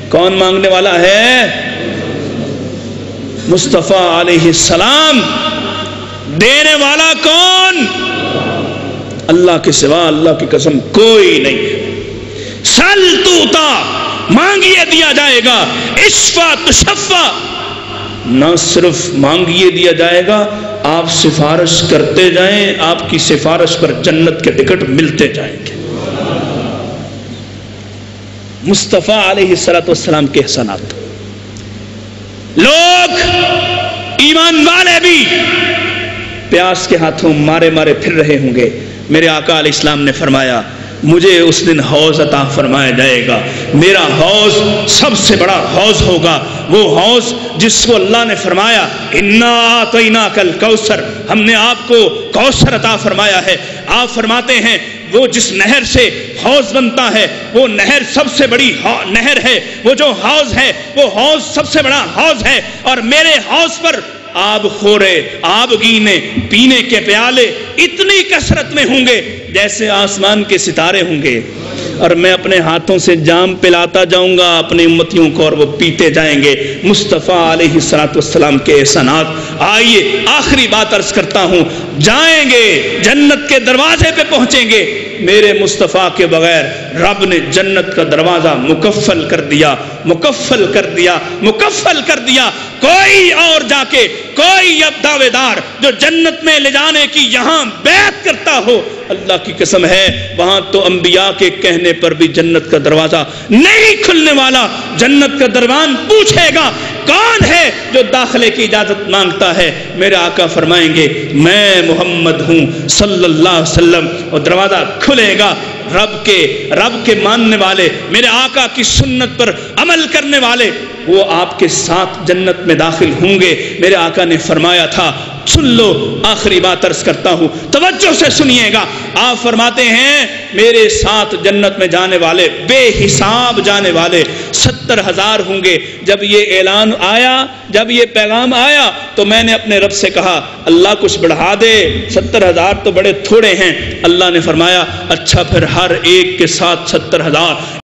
کون مانگنے والا ہے؟ مصطفیٰ علیہ السلام۔ دینے والا کون؟ اللہ کے سوا، اللہ کی قسم کوئی نہیں۔ سل توتا، مانگیے دیا جائے گا، اشفع تشفع، نہ صرف مانگیے دیا جائے گا، آپ سفارش کرتے جائیں، آپ کی سفارش پر جنت کے ٹکٹ ملتے جائیں گے۔ مصطفیٰ علیہ السلام کے احسانات۔ لوگ ایمان والے بھی پیاس کے ہاتھوں مارے مارے پھر رہے ہوں گے، میرے آقا علیہ السلام نے فرمایا مجھے اس دن حوض عطا فرمایا جائے گا، میرا حوض سب سے بڑا حوض ہوگا، وہ حوض جس کو اللہ نے فرمایا انا اعطیناک الکوثر، ہم نے آپ کو کوثر عطا فرمایا ہے۔ آپ فرماتے ہیں وہ جس نہر سے حوض بنتا ہے وہ نہر سب سے بڑی نہر ہے، وہ جو حوض ہے وہ حوض سب سے بڑا حوض ہے، اور میرے حوض پر آب خورے، آب گینے، پینے کے پیالے اتنی کثرت میں ہوں گے جیسے آسمان کے ستارے ہوں گے، اور میں اپنے ہاتھوں سے جام پلاتا جاؤں گا اپنی امتیوں کو، اور وہ پیتے جائیں گے۔ مصطفیٰ علیہ السلام کے احسانات۔ آئیے آخری بات عرض کرتا ہوں، جائیں گے جنت کے دروازے پہ پہنچیں گے، میرے مصطفیٰ کے بغیر رب نے جنت کا دروازہ مکفل کر دیا، مکفل کر دیا، مکفل کر دیا۔ کوئی اور جا کے کوئی اب دعوے دار جو جنت میں لے جانے کی یہاں بیعت کرتا ہو، اللہ کی قسم ہے وہاں تو انبیاء کے کہنے پر بھی جنت کا دروازہ نہیں کھلنے والا۔ جنت کا دروان پوچھے گا کون ہے جو داخلے کی اجازت مانگتا ہے، میرے آقا فرمائیں گے میں محمد ہوں صلی اللہ علیہ وسلم، اور دروازہ کھلے گا۔ رب کے ماننے والے، میرے آقا کی سنت پر عمل کرنے والے، وہ آپ کے ساتھ جنت میں داخل ہوں گے۔ میرے آقا نے فرمایا تھا، سن لو آخری بات عرض کرتا ہوں، توجہ سے سنیے گا۔ آپ فرماتے ہیں میرے ساتھ جنت میں جانے والے، بے حساب جانے والے 70,000 ہوں گے۔ جب یہ اعلان آیا، جب یہ پیغام آیا تو میں نے اپنے رب سے کہا اللہ کچھ بڑھا دے، 70,000 تو بڑے تھوڑے ہیں۔ اللہ نے فرمایا اچھا پھر ہر ایک کے ساتھ 70,000